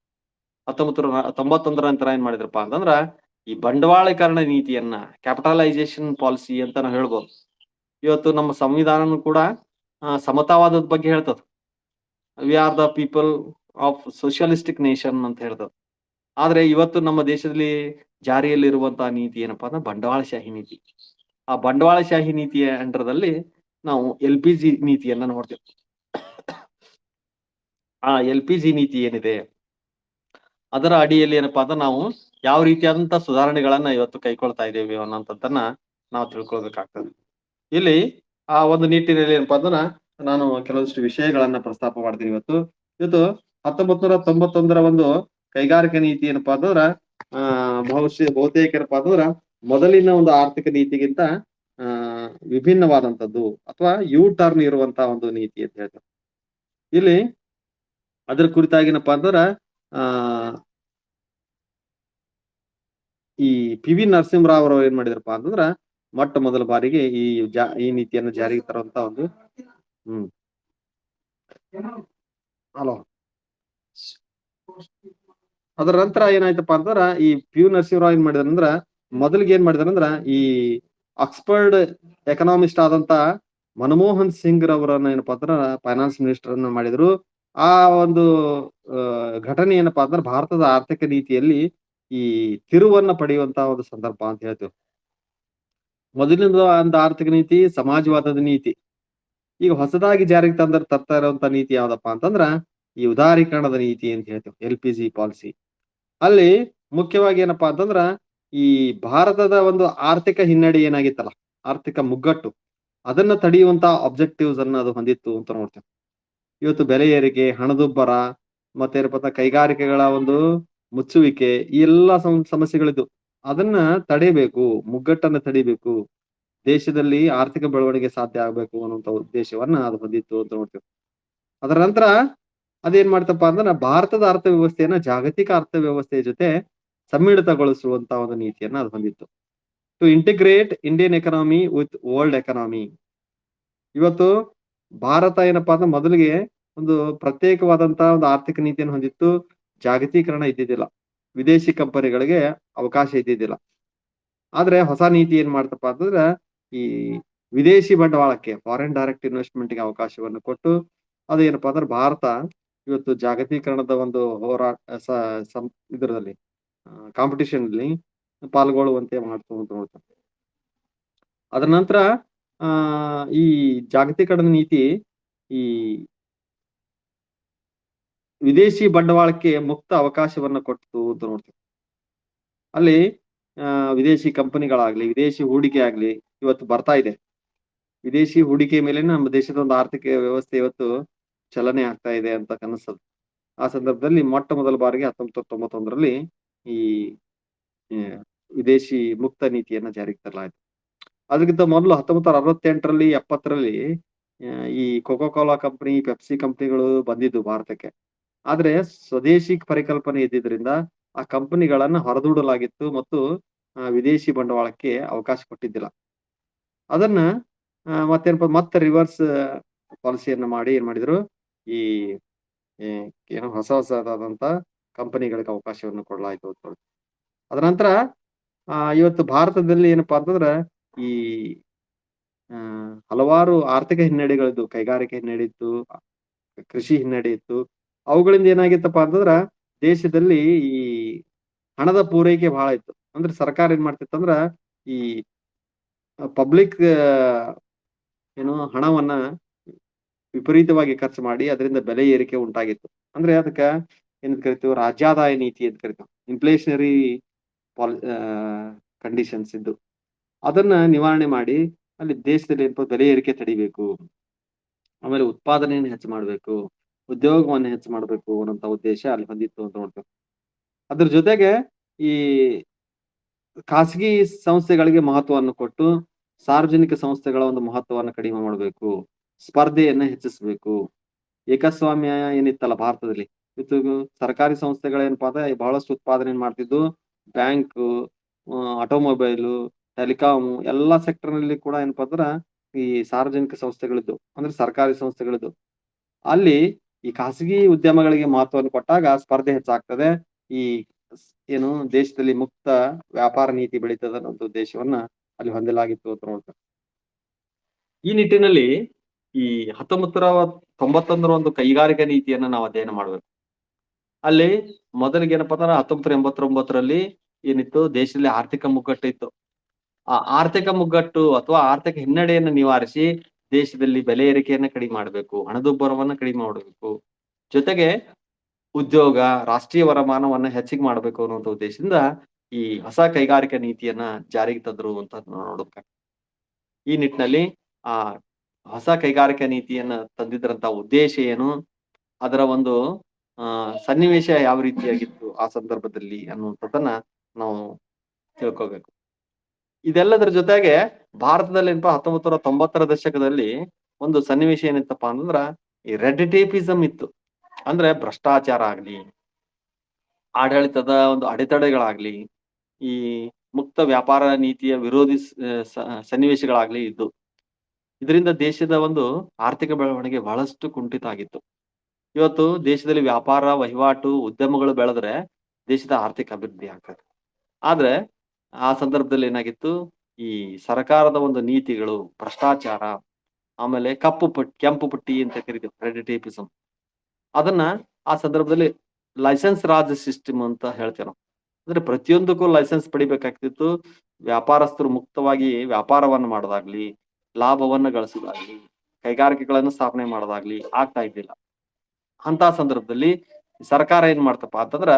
1991 ನಂತರ ಏನ್ ಮಾಡಿದ್ರಪ್ಪಾ ಅಂತಂದ್ರ ಈ ಬಂಡವಾಳೀಕರಣ ನೀತಿಯನ್ನ, ಕ್ಯಾಪಿಟಲೈಸೇಷನ್ ಪಾಲಿಸಿ ಅಂತ ನಾವು ಹೇಳ್ಬೋದು. ಇವತ್ತು ನಮ್ಮ ಸಂವಿಧಾನನು ಕೂಡ ಸಮತಾವಾದದ ಬಗ್ಗೆ ಹೇಳ್ತದ. We are the people of socialistic nation ಅಂತ ಹೇಳ್ತದ. ಆದ್ರೆ ಇವತ್ತು ನಮ್ಮ ದೇಶದಲ್ಲಿ ಜಾರಿಯಲ್ಲಿರುವಂತಹ ನೀತಿ ಏನಪ್ಪಾ ಅಂದ್ರೆ ಬಂಡವಾಳಶಾಹಿ ನೀತಿ. ಆ ಬಂಡವಾಳಶಾಹಿ ನೀತಿಯ ಅಂಡರದಲ್ಲಿ ನಾವು LPG ನೀತಿಯನ್ನ ನೋಡ್ತೇವೆ. ಆ LPG ನೀತಿ ಏನಿದೆ ಅದರ ಅಡಿಯಲ್ಲಿ ಏನಪ್ಪಾ ಅಂದ್ರೆ ನಾವು ಯಾವ ರೀತಿಯಾದಂತಹ ಸುಧಾರಣೆಗಳನ್ನ ಇವತ್ತು ಕೈಕೊಳ್ತಾ ಇದ್ದೇವೆ ಅನ್ನೋಂಥದ್ದನ್ನ ನಾವು ತಿಳ್ಕೊಳ್ಬೇಕಾಗ್ತದೆ. ಇಲ್ಲಿ ಆ ಒಂದು ನಿಟ್ಟಿನಲ್ಲಿ ಏನಪ್ಪಾ ಅಂದ್ರೆ ನಾನು ಕೆಲವಷ್ಟು ವಿಷಯಗಳನ್ನ ಪ್ರಸ್ತಾಪ ಮಾಡ್ತೀನಿ ಇವತ್ತು. 1991ರ ಒಂದು ಕೈಗಾರಿಕಾ ನೀತಿ ಏನಪ್ಪಾ ಅಂತಂದ್ರ ಬಹುತೇಕ ಏನಪ್ಪಾ ಅಂತಂದ್ರ ಮೊದಲಿನ ಒಂದು ಆರ್ಥಿಕ ನೀತಿಗಿಂತ ವಿಭಿನ್ನವಾದಂತದ್ದು ಅಥವಾ ಯೂ ಟರ್ನ್ ಇರುವಂತಹ ಒಂದು ನೀತಿ ಅಂತ ಹೇಳ್ತಾರೆ. ಇಲ್ಲಿ ಅದ್ರ ಕುರಿತಾಗಿನಪ್ಪಾ ಅಂತಂದ್ರ ಈ PV ನರಸಿಂಹರಾವ್ ಅವರು ಏನ್ ಮಾಡಿದ್ರಪ್ಪಾ ಅಂತಂದ್ರ ಮೊಟ್ಟ ಮೊದಲ ಬಾರಿಗೆ ಈ ನೀತಿಯನ್ನು ಜಾರಿಗೆ ತರುವಂತ ಒಂದು ಹಲೋ ಅದರ ನಂತರ ಏನಾಯ್ತಪ್ಪಾ ಅಂತಂದ್ರ ಈ PV ನರಸಿಂಹರಾವ್ ಏನ್ ಮಾಡಿದಾರಂದ್ರ ಮೊದಲಿಗೆ ಏನ್ ಮಾಡಿದಾರಂದ್ರ ಈ ಆಕ್ಸ್ಫರ್ಡ್ ಎಕನಾಮಿಸ್ಟ್ ಆದಂತ ಮನಮೋಹನ್ ಸಿಂಗ್ ರವರನ್ನ ಏನಪ್ಪಾ ಅಂದ್ರ ಫೈನಾನ್ಸ್ ಮಿನಿಸ್ಟರ್ ಅನ್ನ ಮಾಡಿದ್ರು. ಆ ಒಂದು ಘಟನೆ ಏನಪ್ಪಾ ಅಂದ್ರೆ ಭಾರತದ ಆರ್ಥಿಕ ನೀತಿಯಲ್ಲಿ ಈ ತಿರುವನ್ನ ಪಡೆಯುವಂತಹ ಒಂದು ಸಂದರ್ಭ ಅಂತ ಹೇಳ್ತೇವೆ. ಮೊದಲಿನ ಒಂದು ಆರ್ಥಿಕ ನೀತಿ ಸಮಾಜವಾದದ ನೀತಿ. ಈಗ ಹೊಸದಾಗಿ ಜಾರಿಗೆ ತರ್ತಾ ಇರುವಂತ ನೀತಿ ಯಾವ್ದಪ್ಪಾ ಅಂತಂದ್ರ ಈ ಉದಾರೀಕರಣದ ನೀತಿ ಅಂತ ಹೇಳ್ತೇವೆ, LPG ಪಾಲಿಸಿ. ಅಲ್ಲಿ ಮುಖ್ಯವಾಗಿ ಏನಪ್ಪಾ ಅಂತಂದ್ರ ಈ ಭಾರತದ ಒಂದು ಆರ್ಥಿಕ ಹಿನ್ನಡೆ ಏನಾಗಿತ್ತಲ್ಲ, ಆರ್ಥಿಕ ಮುಗ್ಗಟ್ಟು, ಅದನ್ನ ತಡೆಯುವಂತ ಆಬ್ಜೆಕ್ಟಿವ್ಸ್ ಅನ್ನ ಅದು ಹೊಂದಿತ್ತು ಅಂತ ನೋಡ್ತೇವೆ. ಇವತ್ತು ಬೆಲೆ ಏರಿಕೆ, ಹಣದುಬ್ಬರ, ಮತ್ತೆ ಕೈಗಾರಿಕೆಗಳ ಒಂದು ಮುಚ್ಚುವಿಕೆ, ಈ ಎಲ್ಲಾ ಸಮಸ್ಯೆಗಳಿದ್ದು ಅದನ್ನ ತಡೆಯಬೇಕು, ಮುಗ್ಗಟ್ಟನ್ನ ತಡಿಬೇಕು, ದೇಶದಲ್ಲಿ ಆರ್ಥಿಕ ಬೆಳವಣಿಗೆ ಸಾಧ್ಯ ಆಗ್ಬೇಕು ಅನ್ನುವಂತ ಉದ್ದೇಶವನ್ನ ಅದು ಹೊಂದಿತ್ತು ಅಂತ ನೋಡ್ತೇವೆ. ಅದರ ನಂತರ ಅದೇನ್ ಮಾಡ್ತಪ್ಪ ಅಂದ್ರೆ ಭಾರತದ ಅರ್ಥವ್ಯವಸ್ಥೆಯನ್ನ ಜಾಗತಿಕ ಅರ್ಥವ್ಯವಸ್ಥೆಯ ಜೊತೆ ಸಮ್ಮಿಳಿತಗೊಳಿಸುವಂತ ಒಂದು ನೀತಿಯನ್ನ ಅದು ಹೊಂದಿತ್ತು. To integrate Indian economy with world economy. ಇವತ್ತು ಭಾರತ ಏನಪ್ಪಾ ಅಂದ್ರೆ ಮೊದಲಿಗೆ ಒಂದು ಪ್ರತ್ಯೇಕವಾದಂತಹ ಒಂದು ಆರ್ಥಿಕ ನೀತಿಯನ್ನು ಹೊಂದಿತ್ತು. ಜಾಗತೀಕರಣ ಇದ್ದಿದ್ದಿಲ್ಲ, ವಿದೇಶಿ ಕಂಪನಿಗಳಿಗೆ ಅವಕಾಶ ಇದ್ದಿದ್ದಿಲ್ಲ. ಆದ್ರೆ ಹೊಸ ನೀತಿ ಏನ್ ಮಾಡ್ತಪ್ಪ ಅಂತಂದ್ರ ಈ ವಿದೇಶಿ ಬಂಡವಾಳಕ್ಕೆ, ಫಾರಿನ್ ಡೈರೆಕ್ಟ್ ಇನ್ವೆಸ್ಟ್ಮೆಂಟ್ ಗೆ ಅವಕಾಶವನ್ನು ಕೊಟ್ಟು ಅದೇನಪ್ಪಾ ಅಂದ್ರೆ ಭಾರತ ಇವತ್ತು ಜಾಗತೀಕರಣದ ಒಂದು ಇದರಲ್ಲಿ ಕಾಂಪಿಟಿಷನ್ ಅಲ್ಲಿ ಪಾಲ್ಗೊಳ್ಳುವಂತೆ ಮಾಡ್ತು ಅಂತ ನೋಡ್ತಾರೆ. ಅದರ ನಂತರ ಈ ಜಾಗತೀಕರಣ ನೀತಿ ಈ ವಿದೇಶಿ ಬಂಡವಾಳಕ್ಕೆ ಮುಕ್ತ ಅವಕಾಶವನ್ನ ಕೊಟ್ಟು ಅಂತ ನೋಡ್ತೀವಿ. ಅಲ್ಲಿ ವಿದೇಶಿ ಕಂಪನಿಗಳಾಗ್ಲಿ, ವಿದೇಶಿ ಹೂಡಿಕೆ ಆಗ್ಲಿ ಇವತ್ತು ಬರ್ತಾ ಇದೆ. ವಿದೇಶಿ ಹೂಡಿಕೆ ಮೇಲೆ ನಮ್ಮ ದೇಶದ ಒಂದು ಆರ್ಥಿಕ ವ್ಯವಸ್ಥೆ ಇವತ್ತು ಚಲನೆ ಆಗ್ತಾ ಇದೆ ಅಂತ ಕನಸದು. ಆ ಸಂದರ್ಭದಲ್ಲಿ ಮೊಟ್ಟ ಮೊದಲ ಬಾರಿಗೆ 1991ರಲ್ಲಿ ಈ ವಿದೇಶಿ ಮುಕ್ತ ನೀತಿಯನ್ನ ಜಾರಿಗೆ ತರಲಾಯಿತು. ಅದಕ್ಕಿಂತ ಮೊದಲು 1968ರಲ್ಲಿ 70ರಲ್ಲಿ ಈ ಕೋಕೋ ಕೋಲಾ ಕಂಪನಿ, ಪೆಪ್ಸಿ ಕಂಪನಿಗಳು ಬಂದಿದ್ದು ಭಾರತಕ್ಕೆ. ಆದ್ರೆ ಸ್ವದೇಶಿ ಪರಿಕಲ್ಪನೆ ಇದ್ದಿದ್ರಿಂದ ಆ ಕಂಪನಿಗಳನ್ನ ಹೊರದೂಡಲಾಗಿತ್ತು ಮತ್ತು ವಿದೇಶಿ ಬಂಡವಾಳಕ್ಕೆ ಅವಕಾಶ ಕೊಟ್ಟಿದ್ದಿಲ್ಲ. ಅದನ್ನ ಮತ್ತೆ ರಿವರ್ಸ್ ಪಾಲಿಸಿಯನ್ನ ಮಾಡಿ ಏನ್ ಮಾಡಿದ್ರು, ಈ ಏನೋ ಹೊಸದಾದಂತ ಕಂಪನಿಗಳಿಗೆ ಅವಕಾಶವನ್ನು ಕೊಡಲಾಯಿತು ಅಂತ. ಅದರ ನಂತರ ಇವತ್ತು ಭಾರತದಲ್ಲಿ ಏನಪ್ಪಾ ಅಂತಂದ್ರ ಈ ಹಲವಾರು ಆರ್ಥಿಕ ಹಿನ್ನಡೆಗಳಿದ್ದು, ಕೈಗಾರಿಕೆ ಹಿನ್ನಡೆ ಇತ್ತು, ಕೃಷಿ ಹಿನ್ನಡೆ ಇತ್ತು. ಅವುಗಳಿಂದ ಏನಾಗಿತ್ತಪ್ಪ ಅಂತಂದ್ರ ದೇಶದಲ್ಲಿ ಈ ಹಣದ ಪೂರೈಕೆ ಬಹಳ ಇತ್ತು. ಅಂದ್ರೆ ಸರ್ಕಾರ ಏನ್ ಮಾಡ್ತಿತ್ತಂದ್ರ ಈ ಪಬ್ಲಿಕ್ ಏನು ಹಣವನ್ನ ವಿಪರೀತವಾಗಿ ಖರ್ಚು ಮಾಡಿ ಅದರಿಂದ ಬೆಲೆ ಏರಿಕೆ ಉಂಟಾಗಿತ್ತು. ಅಂದ್ರೆ ಅದಕ್ಕ ಏನಂತ ಕರಿತೀವಿ, ರಾಜ್ಯಾದಾಯ ನೀತಿ ಅಂತ ಕರಿತೀವಿ. ಇನ್ಫ್ಲೇಷನರಿ ಕಂಡೀಷನ್ಸ್ ಇದ್ದು. ಅದನ್ನ ನಿವಾರಣೆ ಮಾಡಿ ಅಲ್ಲಿ ದೇಶದಲ್ಲಿ ಏನಪ್ಪಾ ಬೆಲೆ ಏರಿಕೆ ತಡಿಬೇಕು. ಆಮೇಲೆ ಉತ್ಪಾದನೆಯನ್ನು ಹೆಚ್ಚು ಮಾಡ್ಬೇಕು. ಉದ್ಯೋಗವನ್ನ ಹೆಚ್ಚು ಮಾಡ್ಬೇಕು ಅನ್ನೋಂತ ಉದ್ದೇಶ ಅಲ್ಲಿ ಹೊಂದಿತ್ತು ಅಂತ ನೋಡ್ತೇವೆ. ಅದ್ರ ಜೊತೆಗೆ ಈ ಖಾಸಗಿ ಸಂಸ್ಥೆಗಳಿಗೆ ಮಹತ್ವವನ್ನು ಕೊಟ್ಟು, ಸಾರ್ವಜನಿಕ ಸಂಸ್ಥೆಗಳ ಒಂದು ಮಹತ್ವವನ್ನು ಕಡಿಮೆ ಮಾಡಬೇಕು. ಸ್ಪರ್ಧೆಯನ್ನ ಹೆಚ್ಚಿಸಬೇಕು. ಏಕಸ್ವಾಮ್ಯ ಏನಿತ್ತಲ್ಲ ಭಾರತದಲ್ಲಿ, ಇವತ್ತು ಸರ್ಕಾರಿ ಸಂಸ್ಥೆಗಳೇನಪ್ಪಾ ಅಂದ್ರೆ ಬಹಳಷ್ಟು ಉತ್ಪಾದನೆ ಮಾಡ್ತಿದ್ದು. ಬ್ಯಾಂಕು, ಆಟೋಮೊಬೈಲು, ಟೆಲಿಕಾಂ ಎಲ್ಲಾ ಸೆಕ್ಟರ್ ನಲ್ಲಿ ಕೂಡ ಏನಪ್ಪಾ ಅಂದ್ರ ಈ ಸಾರ್ವಜನಿಕ ಸಂಸ್ಥೆಗಳಿದ್ದು, ಅಂದ್ರೆ ಸರ್ಕಾರಿ ಸಂಸ್ಥೆಗಳಿದ್ದು. ಅಲ್ಲಿ ಈ ಖಾಸಗಿ ಉದ್ಯಮಗಳಿಗೆ ಮಹತ್ವವನ್ನು ಕೊಟ್ಟಾಗ ಸ್ಪರ್ಧೆ ಹೆಚ್ಚಾಗ್ತದೆ. ಈ ಏನು ದೇಶದಲ್ಲಿ ಮುಕ್ತ ವ್ಯಾಪಾರ ನೀತಿ ಬೆಳೀತದ ಅನ್ನೋ ಒಂದು ಉದ್ದೇಶವನ್ನ ಅಲ್ಲಿ ಹೊಂದಲಾಗಿತ್ತು ಅಂತ ನೋಡ್ತಾರೆ. ಈ ನಿಟ್ಟಿನಲ್ಲಿ ಈ 1991 ಒಂದು ಕೈಗಾರಿಕಾ ನೀತಿಯನ್ನ ನಾವು ಅಧ್ಯಯನ ಮಾಡ್ಬೇಕು. ಅಲ್ಲಿ ಮೊದಲಿಗೆ ಏನಪ್ಪಾ ಅಂದ್ರೆ 1989ರಲ್ಲಿ ಏನಿತ್ತು, ದೇಶದಲ್ಲಿ ಆರ್ಥಿಕ ಮುಗ್ಗಟ್ಟು ಇತ್ತು. ಆ ಆರ್ಥಿಕ ಮುಗ್ಗಟ್ಟು ಅಥವಾ ಆರ್ಥಿಕ ಹಿನ್ನಡೆಯನ್ನು ನಿವಾರಿಸಿ ದೇಶದಲ್ಲಿ ಬೆಲೆ ಏರಿಕೆಯನ್ನ ಕಡಿಮೆ ಮಾಡಬೇಕು, ಹಣದುಬ್ಬರವನ್ನ ಕಡಿಮೆ ಮಾಡಬೇಕು. ಜೊತೆಗೆ ಉದ್ಯೋಗ, ರಾಷ್ಟ್ರೀಯ ವರಮಾನವನ್ನ ಹೆಚ್ಚಿಗೆ ಮಾಡಬೇಕು ಅನ್ನುವಂತ ಉದ್ದೇಶದಿಂದ ಈ ಹೊಸ ಕೈಗಾರಿಕಾ ನೀತಿಯನ್ನ ಜಾರಿಗೆ ತಂದ್ರು ಅಂತ ನೋಡ್ಬೇಕಾಗ್ತದೆ. ಈ ನಿಟ್ಟಿನಲ್ಲಿ ಆ ಹೊಸ ಕೈಗಾರಿಕಾ ನೀತಿಯನ್ನ ತಂದಿದ್ರಂತ ಉದ್ದೇಶ ಏನು? ಅದರ ಒಂದು ಸನ್ನಿವೇಶ ಯಾವ ರೀತಿಯಾಗಿತ್ತು ಆ ಸಂದರ್ಭದಲ್ಲಿ ಅನ್ನುವಂಥದ್ದನ್ನ ನಾವು ತಿಳ್ಕೊಬೇಕು. ಇದೆಲ್ಲದರ ಜೊತೆಗೆ ಭಾರತದಲ್ಲಿ ಏನಪ್ಪಾ 1990ರ ದಶಕದಲ್ಲಿ ಒಂದು ಸನ್ನಿವೇಶ ಏನಿತ್ತಪ್ಪ ಅಂತಂದ್ರ ಈ ರೆಡ್ ಟೇಪಿಸಂ ಇತ್ತು. ಅಂದ್ರೆ ಭ್ರಷ್ಟಾಚಾರ ಆಗ್ಲಿ, ಆಡಳಿತದ ಒಂದು ಅಡೆತಡೆಗಳಾಗ್ಲಿ, ಈ ಮುಕ್ತ ವ್ಯಾಪಾರ ನೀತಿಯ ವಿರೋಧಿ ಸನ್ನಿವೇಶಗಳಾಗ್ಲಿ ಇದ್ದು. ಇದರಿಂದ ದೇಶದ ಒಂದು ಆರ್ಥಿಕ ಬೆಳವಣಿಗೆ ಬಹಳಷ್ಟು ಕುಂಠಿತ ಆಗಿತ್ತು. ಇವತ್ತು ದೇಶದಲ್ಲಿ ವ್ಯಾಪಾರ, ವಹಿವಾಟು, ಉದ್ಯಮಗಳು ಬೆಳೆದ್ರೆ ದೇಶದ ಆರ್ಥಿಕ ಅಭಿವೃದ್ಧಿ ಆಗ್ತದೆ. ಆದ್ರೆ ಆ ಸಂದರ್ಭದಲ್ಲಿ ಏನಾಗಿತ್ತು, ಈ ಸರ್ಕಾರದ ಒಂದು ನೀತಿಗಳು, ಭ್ರಷ್ಟಾಚಾರ, ಆಮೇಲೆ ಕೆಂಪು ಪಟ್ಟಿ ಅಂತ ಕರಿತೀವಿ, ರೆಡ್ ಟೇಪಿಸಂ. ಅದನ್ನ ಆ ಸಂದರ್ಭದಲ್ಲಿ ಲೈಸೆನ್ಸ್ ರಾಜ್ ಸಿಸ್ಟಮ್ ಅಂತ ಹೇಳ್ತೇವೆ ನಾವು. ಅಂದ್ರೆ ಪ್ರತಿಯೊಂದಕ್ಕೂ ಲೈಸೆನ್ಸ್ ಪಡಿಬೇಕಾಗ್ತಿತ್ತು. ವ್ಯಾಪಾರಸ್ಥರು ಮುಕ್ತವಾಗಿ ವ್ಯಾಪಾರವನ್ನು ಮಾಡೋದಾಗ್ಲಿ, ಲಾಭವನ್ನ ಗಳಿಸೋದಾಗ್ಲಿ, ಕೈಗಾರಿಕೆಗಳನ್ನು ಸ್ಥಾಪನೆ ಮಾಡೋದಾಗ್ಲಿ ಆಗ್ತಾ ಇದ್ದಿಲ್ಲ. ಅಂತ ಸಂದರ್ಭದಲ್ಲಿ ಸರ್ಕಾರ ಏನ್ ಮಾಡ್ತಪ್ಪ ಅಂತಂದ್ರ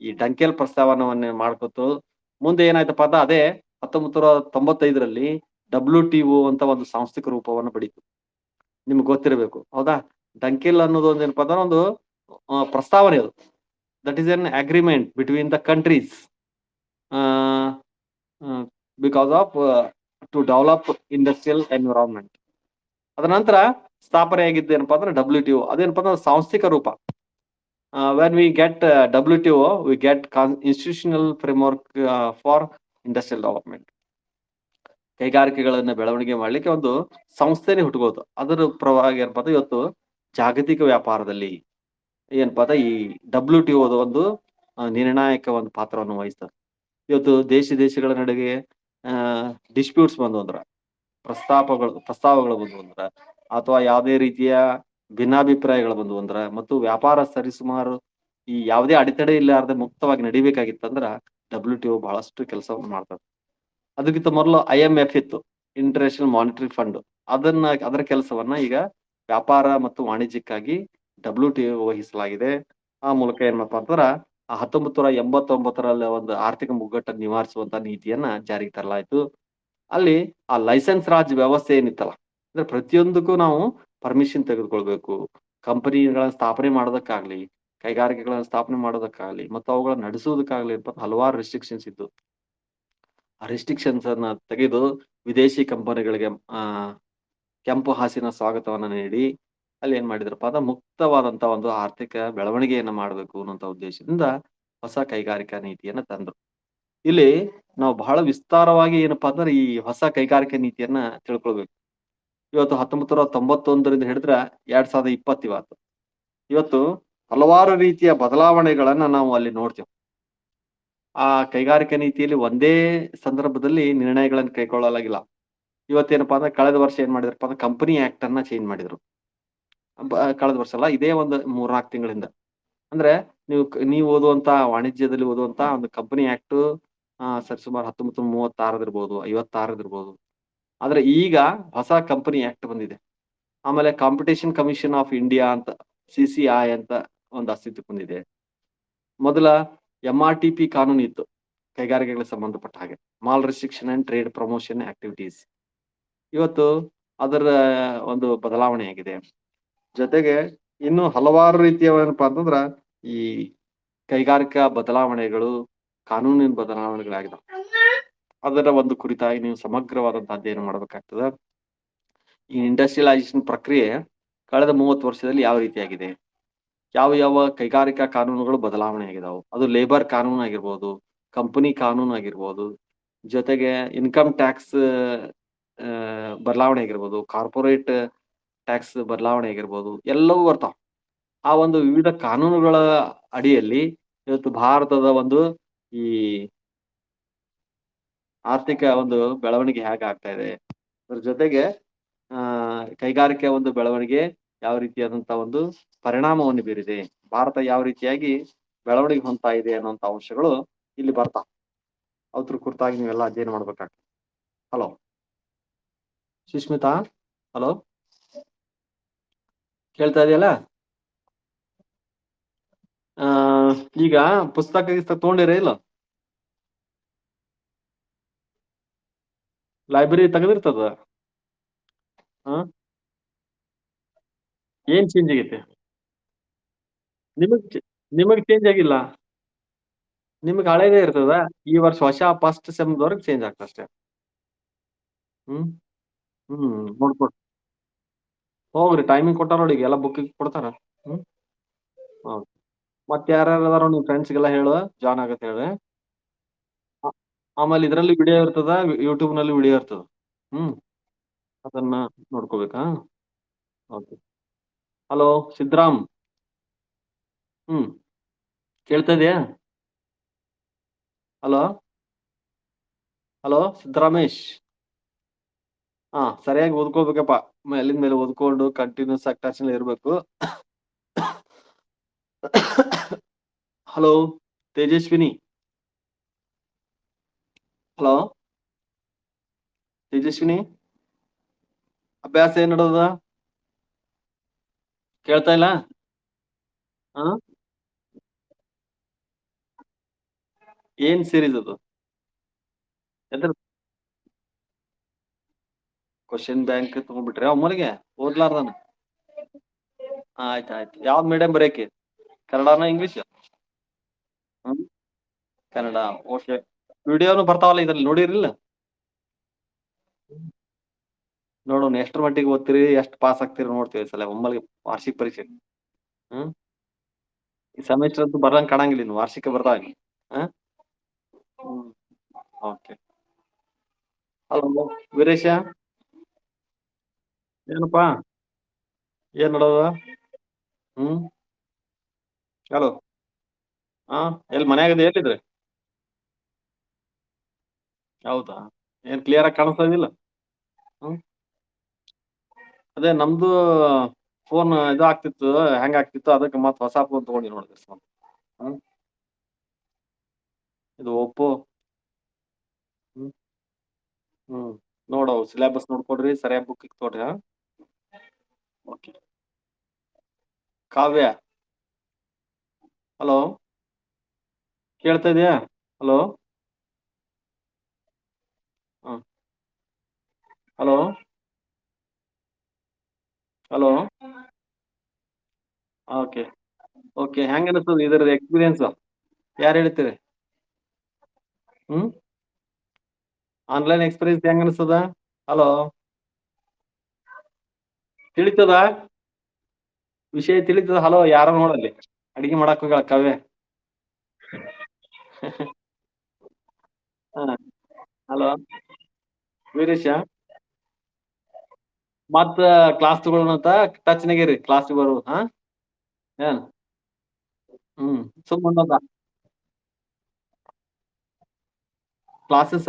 ಈ ಡಂಕೇಲ್ ಪ್ರಸ್ತಾವನವನ್ನ ಮಾಡ್ಕೊತು. ಮುಂದೆ ಏನಾಯ್ತಪ್ಪ ಅಂತ ಅದೇ 1995ರಲ್ಲಿ WTO ಅಂತ ಒಂದು ಸಾಂಸ್ಥಿಕ ರೂಪವನ್ನು ಪಡೀತು. ನಿಮ್ಗೆ ಗೊತ್ತಿರಬೇಕು, ಹೌದಾ? ಡಂಕೇಲ್ ಅನ್ನೋದು ಒಂದು ಏನಪ್ಪಾ ಅಂದ್ರೆ ಒಂದು ಪ್ರಸ್ತಾವನೆ ಅದು. That is an agreement between the countries because of to develop industrial environment. ಅದರ ನಂತರ ಸ್ಥಾಪನೆ ಆಗಿದ್ದು ಏನಪ್ಪಾ ಅಂದ್ರೆ WTO. ಅದೇನಪ್ಪಾ ಅಂದ್ರೆ ಸಾಂಸ್ಥಿಕ ರೂಪ. when we get WTO, we get institutional framework for industrial development. ಕೈಗಾರಿಕೆಗಳನ್ನ ಬೆಳವಣಿಗೆ ಮಾಡ್ಲಿಕ್ಕೆ ಒಂದು ಸಂಸ್ಥೆನೇ ಹುಟ್ಟುಕೋದು. ಅದರ ಪ್ರವಾಗಿ ಏನಪ್ಪಾ ಅಂದ್ರೆ ಇವತ್ತು ಜಾಗತಿಕ ವ್ಯಾಪಾರದಲ್ಲಿ ಏನಪ್ಪಾ ಅಂದ್ರೆ ಈ WTO ಒಂದು ನಿರ್ಣಾಯಕ ಒಂದು ಪಾತ್ರವನ್ನು ವಹಿಸ್ತದೆ. ಇವತ್ತು ದೇಶಗಳ ನಡುವೆ ಡಿಸ್ಪ್ಯೂಟ್ಸ್ ಬಂದು ಅಂದ್ರ, ಪ್ರಸ್ತಾವಗಳು ಬಂದು ಅಂದ್ರ, ಅಥವಾ ಯಾವುದೇ ರೀತಿಯ ಭಿನ್ನಾಭಿಪ್ರಾಯಗಳು ಬಂದು ಅಂದ್ರ, ಮತ್ತು ವ್ಯಾಪಾರ ಸರಿಸುಮಾರು ಈ ಯಾವುದೇ ಅಡೆತಡೆ ಇಲ್ಲಾರ್ದೆ ಮುಕ್ತವಾಗಿ ನಡಿಬೇಕಾಗಿತ್ತಂದ್ರ WTO ಬಹಳಷ್ಟು ಕೆಲಸವನ್ನು ಮಾಡ್ತದೆ. ಅದಕ್ಕಿಂತ ಮೊದಲು IMF ಇತ್ತು, ಇಂಟರ್ನ್ಯಾಷನಲ್ ಮಾನಿಟರಿ ಫಂಡ್. ಅದರ ಕೆಲಸವನ್ನ ಈಗ ವ್ಯಾಪಾರ ಮತ್ತು ವಾಣಿಜ್ಯಕ್ಕಾಗಿ WTO ವಹಿಸಲಾಗಿದೆ. ಆ ಮೂಲಕ ಏನಪ್ಪಾ ಅಂತಂದ್ರ 1989ರಲ್ಲಿ ಒಂದು ಆರ್ಥಿಕ ಮುಗ್ಗಟ್ಟನ್ನು ನಿವಾರಿಸುವಂತ ನೀತಿಯನ್ನ ಜಾರಿಗೆ ತರಲಾಯಿತು. ಅಲ್ಲಿ ಆ ಲೈಸೆನ್ಸ್ ರಾಜ್ ವ್ಯವಸ್ಥೆ ಏನಿತ್ತಲ್ಲ, ಅಂದ್ರೆ ಪ್ರತಿಯೊಂದಕ್ಕೂ ನಾವು ಪರ್ಮಿಷನ್ ತೆಗೆದುಕೊಳ್ಬೇಕು. ಕಂಪನಿಗಳನ್ನ ಸ್ಥಾಪನೆ ಮಾಡೋದಕ್ಕಾಗ್ಲಿ, ಕೈಗಾರಿಕೆಗಳನ್ನ ಸ್ಥಾಪನೆ ಮಾಡೋದಕ್ಕಾಗ್ಲಿ, ಮತ್ತು ಅವುಗಳನ್ನ ನಡೆಸುವುದಕ್ಕಾಗ್ಲಿ ಹಲವಾರು ರೆಸ್ಟ್ರಿಕ್ಷನ್ಸ್ ಇದ್ದು. ಆ ರೆಸ್ಟ್ರಿಕ್ಷನ್ಸ್ ಅನ್ನ ತೆಗೆದು ವಿದೇಶಿ ಕಂಪನಿಗಳಿಗೆ ಕೆಂಪು ಹಾಸಿನ ಸ್ವಾಗತವನ್ನ ನೀಡಿ ಅಲ್ಲಿ ಏನ್ ಮಾಡಿದ್ರಪ್ಪ ಅಂದ್ರೆ ಮುಕ್ತವಾದಂತ ಒಂದು ಆರ್ಥಿಕ ಬೆಳವಣಿಗೆಯನ್ನ ಮಾಡಬೇಕು ಅನ್ನುವಂತ ಉದ್ದೇಶದಿಂದ ಹೊಸ ಕೈಗಾರಿಕಾ ನೀತಿಯನ್ನ ತಂದ್ರು. ಇಲ್ಲಿ ನಾವು ಬಹಳ ವಿಸ್ತಾರವಾಗಿ ಏನಪ್ಪಾ ಅಂದ್ರೆ ಈ ಹೊಸ ಕೈಗಾರಿಕಾ ನೀತಿಯನ್ನ ತಿಳ್ಕೊಳ್ಬೇಕು. ಇವತ್ತು 1991ರಿಂದ ಹಿಡಿದ್ರ 2020 ಇವತ್ತು. ಇವತ್ತು ಹಲವಾರು ರೀತಿಯ ಬದಲಾವಣೆಗಳನ್ನ ನಾವು ಅಲ್ಲಿ ನೋಡ್ತೇವೆ. ಆ ಕೈಗಾರಿಕಾ ನೀತಿಯಲ್ಲಿ ಒಂದೇ ಸಂದರ್ಭದಲ್ಲಿ ನಿರ್ಣಯಗಳನ್ನು ಕೈಗೊಳ್ಳಲಾಗಿಲ್ಲ. ಇವತ್ತೇನಪ್ಪಾ ಅಂದ್ರೆ ಕಳೆದ ವರ್ಷ ಏನ್ ಮಾಡಿದ್ರಪ್ಪ ಅಂದ್ರೆ ಕಂಪನಿ ಆಕ್ಟ್ ಅನ್ನ ಚೇಂಜ್ ಮಾಡಿದ್ರು. ಕಳೆದ ವರ್ಷ ಅಲ್ಲ, ಇದೇ ಒಂದು 3-4 ತಿಂಗಳಿಂದ. ಅಂದ್ರೆ ನೀವು ಓದುವಂತ ವಾಣಿಜ್ಯದಲ್ಲಿ ಓದುವಂತ ಒಂದು ಕಂಪನಿ ಆಕ್ಟ್ ಸರಿಸುಮಾರು 1936 ಇರ್ಬೋದು, 56 ಇರ್ಬೋದು. ಆದ್ರೆ ಈಗ ಹೊಸ ಕಂಪನಿ ಆಕ್ಟ್ ಬಂದಿದೆ. ಆಮೇಲೆ ಕಾಂಪಿಟೇಷನ್ ಕಮಿಷನ್ ಆಫ್ ಇಂಡಿಯಾ ಅಂತ CCI ಅಂತ ಒಂದು ಅಸ್ತಿತ್ವಕ್ಕೆ ಬಂದಿದೆ. ಮೊದಲ MRTP ಕಾನೂನು ಇತ್ತು ಕೈಗಾರಿಕೆಗಳಿಗೆ ಸಂಬಂಧಪಟ್ಟ ಹಾಗೆ, mall restriction and trade promotion activities. ಇವತ್ತು ಅದರ ಒಂದು ಬದಲಾವಣೆ ಆಗಿದೆ. ಜೊತೆಗೆ ಇನ್ನು ಹಲವಾರು ರೀತಿಯ ಏನಪ್ಪಾ ಅಂತಂದ್ರ ಈ ಕೈಗಾರಿಕಾ ಬದಲಾವಣೆಗಳು, ಕಾನೂನಿನ ಬದಲಾವಣೆಗಳಾಗಿದಾವೆ. ಅದರ ಒಂದು ಕುರಿತಾಗಿ ನೀವು ಸಮಗ್ರವಾದಂತಹ ಅಧ್ಯಯನ ಮಾಡ್ಬೇಕಾಗ್ತದ. ಈ ಇಂಡಸ್ಟ್ರಿಯಲೈಸೇಷನ್ ಪ್ರಕ್ರಿಯೆ ಕಳೆದ 30 ವರ್ಷದಲ್ಲಿ ಯಾವ ರೀತಿಯಾಗಿದೆ? ಯಾವ ಯಾವ ಕೈಗಾರಿಕಾ ಕಾನೂನುಗಳು ಬದಲಾವಣೆ ಆಗಿದಾವು? ಅದು ಲೇಬರ್ ಕಾನೂನು ಆಗಿರ್ಬೋದು, ಕಂಪನಿ ಕಾನೂನು ಆಗಿರ್ಬೋದು, ಜೊತೆಗೆ ಇನ್ಕಮ್ ಟ್ಯಾಕ್ಸ್ ಬದಲಾವಣೆ ಆಗಿರ್ಬೋದು, ಕಾರ್ಪೊರೇಟ್ ಟ್ಯಾಕ್ಸ್ ಬದಲಾವಣೆ ಆಗಿರ್ಬೋದು, ಎಲ್ಲವೂ ಬರ್ತಾವ. ಆ ಒಂದು ವಿವಿಧ ಕಾನೂನುಗಳ ಅಡಿಯಲ್ಲಿ ಇವತ್ತು ಭಾರತದ ಒಂದು ಈ ಆರ್ಥಿಕ ಒಂದು ಬೆಳವಣಿಗೆ ಹೇಗೆ ಆಗ್ತಾ ಇದೆ? ಅದ್ರ ಜೊತೆಗೆ ಆ ಕೈಗಾರಿಕೆ ಒಂದು ಬೆಳವಣಿಗೆ ಯಾವ ರೀತಿಯಾದಂತ ಒಂದು ಪರಿಣಾಮವನ್ನು ಬೀರಿದೆ? ಭಾರತ ಯಾವ ರೀತಿಯಾಗಿ ಬೆಳವಣಿಗೆ ಹೊಂದ್ತಾ ಇದೆ ಅನ್ನುವಂತ ಅಂಶಗಳು ಇಲ್ಲಿ ಬರ್ತಾವ. ಅದ್ರ ಕುರಿತಾಗಿ ನೀವೆಲ್ಲ ಅಧ್ಯಯನ ಮಾಡ್ಬೇಕಾಗ್ತದೆ. ಹಲೋ ಸುಷ್ಮಿತಾ, ಹಲೋ ಕೇಳ್ತಾ ಇದೆಯಲ್ಲ? ಆ ಈಗ ಪುಸ್ತಕ ಗಿಸ್ತಕ ತಗೊಂಡಿರ ಇಲ್ಲ? ಲೈಬ್ರರಿ ತೆಗೆದಿರ್ತದ. ಏನ್ ಚೇಂಜ್ ಆಗೈತೆ? ನಿಮಗ್ ನಿಮಗ್ ಚೇಂಜ್ ಆಗಿಲ್ಲ. ನಿಮ್ಗೆ ಹಳೇದೇ ಇರ್ತದ. ಈ ವರ್ಷ ಹೊಸ ಫಸ್ಟ್ ಸೆಮ್‌ದವ್ರಿಗೆ ಚೇಂಜ್ ಆಗ್ತದೆ ಅಷ್ಟೇ. ಹ್ಮ್ ನೋಡ್ಕೊಡ್ ಹೋಗ್ರಿ, ಟೈಮಿಂಗ್ ಕೊಟ್ಟಾರ ನೋಡಿ, ಈಗ ಎಲ್ಲ ಬುಕ್ ಕೊಡ್ತಾರ. ಹ್ಮ್ ಹೌದು. ಮತ್ತೆ ಯಾರ್ಯಾರು ಅದಾರ ನಿಮ್ ಫ್ರೆಂಡ್ಸ್ಗೆಲ್ಲ ಹೇಳು, ಜಾಯ್ನ್ ಆಗತ್ತೆ ಹೇಳಿ. ಆಮೇಲೆ ಇದ್ರಲ್ಲಿ ವಿಡಿಯೋ ಇರ್ತದ, ಯೂಟ್ಯೂಬ್ ನಲ್ಲಿ ವಿಡಿಯೋ ಇರ್ತದ. ಹ್ಮ್ ಅದನ್ನ ನೋಡ್ಕೋಬೇಕಾ? ಓಕೆ. ಹಲೋ ಸಿದ್ರಾಮ್. ಹ್ಮ್ ಕೇಳ್ತಾ ಇದೆಯಾ? Hello hello Siddaramesh. ಸರಿಯಾಗಿ ಓದ್ಕೋಬೇಕಪ್ಪ. ಮೇಲಿಂದ ಮೇಲೆ ಓದ್ಕೊಂಡು ಕಂಟಿನ್ಯೂಸ್ ಆಗಿ ಟಚ್ ಇರ್ಬೇಕು. ಹಲೋ ತೇಜಸ್ವಿನಿ. ಹಲೋ ತೇಜಸ್ವಿನಿ, ಅಭ್ಯಾಸ ಏನ್ ನಡೆದ? ಕೇಳ್ತಾ ಇಲ್ಲ? ಹ ಏನ್ ಸೀರೀಸ್ ಅದು? ಎದ್ರ ಕ್ವಶನ್ ಬ್ಯಾಂಕ್ ತಗೊಂಡ್ಬಿಟ್ರೆ ಒಮ್ಮಲಿಗೆ ಓದ್ಲಾರ್ದನ? ಆಯ್ತಾಯ್ತು. ಯಾವ್ದ್ ಮೀಡಿಯಂ ಬರೇಕಿ? ಕನ್ನಡನ ಇಂಗ್ಲಿಷ್? ಹ್ಮ್ ಕನ್ನಡ. ಓಕೆ. ವಿಡಿಯೋನು ಬರ್ತಾವಲ್ಲ ಇದ್ರಲ್ಲಿ, ನೋಡಿರಿಲ್ಲ? ನೋಡೋಣ ಎಷ್ಟ್ರ ಮಟ್ಟಿಗೆ ಓದ್ತೀರಿ, ಎಷ್ಟು ಪಾಸ್ ಆಗ್ತೀರಿ ನೋಡ್ತೀವಿ ಈ ಸಲ ಒಮ್ಮಲಿಗೆ ವಾರ್ಷಿಕ ಪರೀಕ್ಷೆ. ಹ್ಮ್ ಈ ಸೆಮಿಸ್ಟರ್ ಅಂತೂ ಬರಂಗ್ ಕಾಣಂಗಿಲ್ಲ, ಇನ್ನು ವಾರ್ಷಿಕ ಬರ್ತಾವ. ಹ್ಮ್ ಓಕೆ. ಹಲೋ ವೀರೇಶ, ಏನಪ್ಪಾ ಏನ್ ನೋಡೋದ? ಹ್ಮ್ ಹಲೋ. ಎಲ್ಲಿ ಮನ್ಯಾಗದ, ಎಲ್ಲಿದ್ರೆ? ಹೌದಾ? ಏನ್ ಕ್ಲಿಯರ್ ಆಗಿ ಕಾಣಿಸ್ತಾ? ಹ್ಮ್ ಅದೇ ನಮ್ದು ಫೋನ್ ಇದು ಆಗ್ತಿತ್ತು, ಹೆಂಗ್ ಆಗ್ತಿತ್ತು, ಅದಕ್ಕೆ ಮತ್ ಹೊಸ ಫೋನ್ ತಗೊಂಡಿ ನೋಡಿದ್ರಿ. ಹ್ಮ್ ಇದು ಒಪ್ಪೋ. ಹ್ಮ್ ಹ್ಮ್ ನೋಡು ಸಿಲೆಬಸ್ ನೋಡ್ಕೊಡ್ರಿ, ಸರಿಯಾಗಿ ಬುಕ್ ತಗೊಳ್ರಿ. ಓಕೆ. ಕಾವ್ಯ, ಹಲೋ ಕೇಳ್ತಾ ಇದೆಯಾ? Hello hello hello. Okay okay. ಹೆಂಗ ಅನಿಸ್ತದ ಇದ್ರದ್ದು ಎಕ್ಸ್ಪೀರಿಯನ್ಸ್? ಯಾರು ಹೇಳ್ತೀರಿ? ಹ್ಮ್ ಆನ್ಲೈನ್ ಎಕ್ಸ್ಪೀರಿಯನ್ಸ್ ಹೆಂಗ ಅನಿಸ್ತದ? ಹಲೋ ತಿಳಿತದ? ವಿಷಯ ತಿಳಿತದ? ಹಲೋ ಯಾರ ನೋಡಲ್ಲಿ ಅಡಿಗೆ ಮಾಡಕ್ ಹೋಗಳ ಕಾವ್ಯ. ಹಲೋ ವೀರೇಶ, ಮತ್ತ ಕ್ಲಾಸ್ ತಗೊಳ್ಳೋಣಂತ ಟಚ್ನಾಗಿರಿ, ಕ್ಲಾಸ್ ಬರು. ಏನ್ ಸುಮ್ಮನೆ ಕ್ಲಾಸಸ್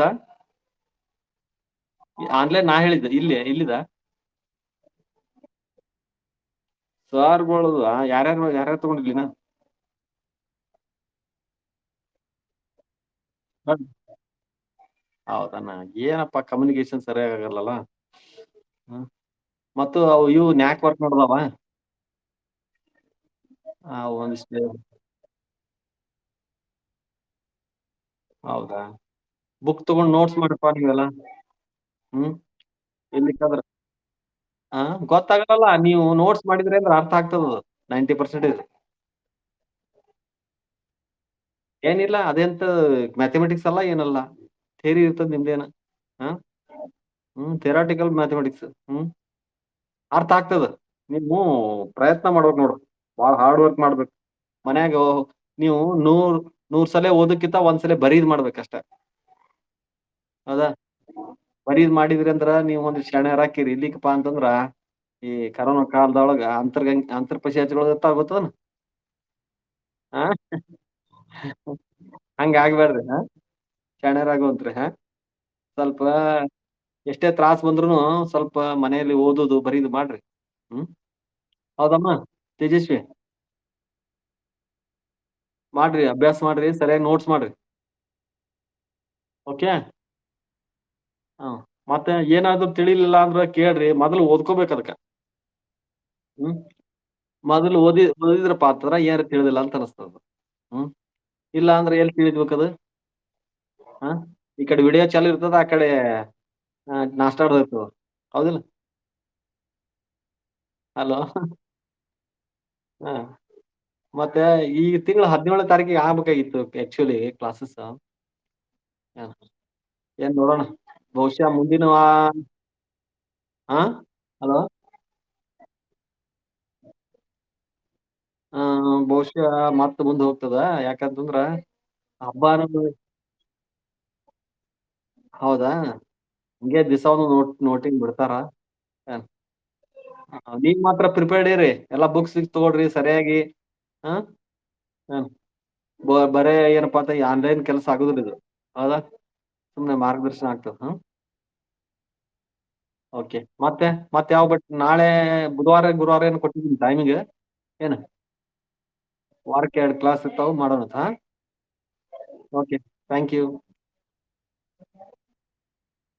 ಆನ್ಲೈನ್? ನಾ ಹೇಳಿದ್ದೆ ಇಲ್ಲಿದ ಸರ್ಗಳು ಯಾರ್ಯಾರು ಯಾರ್ಯಾರು ತಗೊಂಡಿರ್ಲಿನ? ಹೌದಣ್ಣ, ಏನಪ್ಪಾ ಕಮ್ಯುನಿಕೇಶನ್ ಸರಿಯಾಗಿ ಆಗಲ್ಲಲ್ಲ. ಮತ್ತು ಅವು ಇವು ನ್ಯಾಕ್ ವರ್ಕ್ ನೋಡ್ದವ ಒಂದಿಷ್ಟು. ಹೌದಾ? ಬುಕ್ ತಗೊಂಡ್ ನೋಟ್ಸ್ ಮಾಡ್ರಪ್ಪ ನೀವೆಲ್ಲ. ಹ್ಮ್ ಎಲ್ಲಿಕ್ಕಂದ್ರ ಗೊತ್ತಾಗಲ್ಲ, ನೀವು ನೋಟ್ಸ್ ಮಾಡಿದ್ರಿ ಅಂದ್ರೆ ಅರ್ಥ ಆಗ್ತದ 90%. ಏನಿಲ್ಲ ಅದೆಂತ ಮ್ಯಾಥಮೆಟಿಕ್ಸ್ ಅಲ್ಲ ಏನಲ್ಲ, ಥಿಯರಿ ಇರ್ತದ ನಿಮ್ದೇನ. ಹಾ ಥಿಯರಾಟಿಕಲ್ ಮ್ಯಾಥಮೆಟಿಕ್ಸ್. ಅರ್ಥ ಆಗ್ತದ. ನೀವು ಪ್ರಯತ್ನ ಮಾಡ್ಬೇಕು ನೋಡು, ಬಾಳ ಹಾರ್ಡ್ ವರ್ಕ್ ಮಾಡ್ಬೇಕು. ಮನ್ಯಾಗ ನೀವು 100 ಸಲ ಓದಕ್ಕಿಂತ ಒಂದ್ಸಲ ಬರೀದ್ ಮಾಡ್ಬೇಕಷ್ಟ. ಹೌದಾ? ಬರೀದ್ ಮಾಡಿದ್ರಿ ಅಂದ್ರ ನೀವ್ ಒಂದ್ ಶಾಣ್ಯರಾಕಿರಿ. ಇಲ್ಲಿಕ್ಕಪ್ಪಾ ಅಂತಂದ್ರ ಈ ಕರೋನಾ ಕಾಲದೊಳಗ ಅಂತರ್ ಪಶಾಚಿಗಳು ಗೊತ್ತೇನು? ಆ ಹಂಗ ಆಗ್ಬ್ಯಾಡ್ರಿ. ಶಾಣ್ಯರಾಗುವಂತ್ರಿ. ಸ್ವಲ್ಪ ಎಷ್ಟೇ ತ್ರಾಸ್ ಬಂದ್ರುನು ಸ್ವಲ್ಪ ಮನೆಯಲ್ಲಿ ಓದುದು ಬರೀದು ಮಾಡ್ರಿ. ಹ್ಮ್ ಹೌದಮ್ಮ ತೇಜಸ್ವಿ? ಮಾಡ್ರಿ, ಅಭ್ಯಾಸ ಮಾಡ್ರಿ, ಸರಿಯಾಗಿ ನೋಟ್ಸ್ ಮಾಡ್ರಿ. ಓಕೆ. ಮತ್ತೆ ಏನಾದ್ರು ತಿಳಿಲಿಲ್ಲ ಅಂದ್ರ ಕೇಳ್ರಿ, ಮೊದಲು ಓದ್ಕೋಬೇಕ್ ಅದಕ್ಕ. ಹ್ಮ್ ಮೊದಲು ಓದಿದ್ರಪ್ಪ ಅಂತಂದ್ರ ಏನಾರ ತಿಳಿದಿಲ್ಲ ಅಂತ ಅನಸ್ತದ. ಹ್ಮ್ ಇಲ್ಲ ಅಂದ್ರೆ ಎಲ್ಲಿ ತಿಳಿಬೇಕದು. ಹ ಈ ಕಡೆ ವಿಡಿಯೋ ಚಾಲು ಇರ್ತದ, ಆ ಕಡೆ ನಾಸ್ಟಾ ಇರ್ತದ. ಹೌದಿಲ್ಲ? ಹಲೋ. ಹ ಮತ್ತೆ ಈ ತಿಂಗಳ 17ನೇ ತಾರೀಕಿಗೆ ಆಗ್ಬೇಕಾಗಿತ್ತು ಆಕ್ಚುಲಿ ಕ್ಲಾಸಸ್. ಏನ್ ನೋಡೋಣ, ಬಹುಶಃ ಮುಂದಿನ ಹಾ ಹಲೋ. ಬಹುಶಃ ಮತ್ತ ಮುಂದ್ ಹೋಗ್ತದ, ಯಾಕಂತಂದ್ರ ಹಬ್ಬಾನ. ಹೌದಾ? ಹಿಂಗೆ ದಿವಸ ಒಂದು ನೋಟಿಂಗ್ ಬಿಡ್ತಾರ. ಏನ್ ನೀವ್ ಮಾತ್ರ ಪ್ರಿಪೇರ್ಡ್ ಇರಿ, ಎಲ್ಲಾ ಬುಕ್ಸ್ ತಗೊಳ್ರಿ ಸರಿಯಾಗಿ. ಹ ಬರೇ ಏನಪ್ಪಾ ಅಂತ ಈ ಆನ್ಲೈನ್ ಕೆಲ್ಸ ಆಗುದಿಲ್ಲ ಇದು. ಹೌದಾ? ಸುಮ್ನೆ ಮಾರ್ಗದರ್ಶನ ಆಗ್ತದ. ಓಕೆ. ಮತ್ತೆ ಯಾವಾಗ ನಾಳೆ ಬುಧವಾರ ಗುರುವಾರ ಏನು ಕೊಟ್ಟಿದ್ದೀನಿ ಟೈಮಿಂಗ್. ಏನು ವಾರಕ್ಕೆ 2 ಕ್ಲಾಸ್ ಇರ್ತಾವ ಮಾಡೋಣಂತ. ಓಕೆ. Thank you.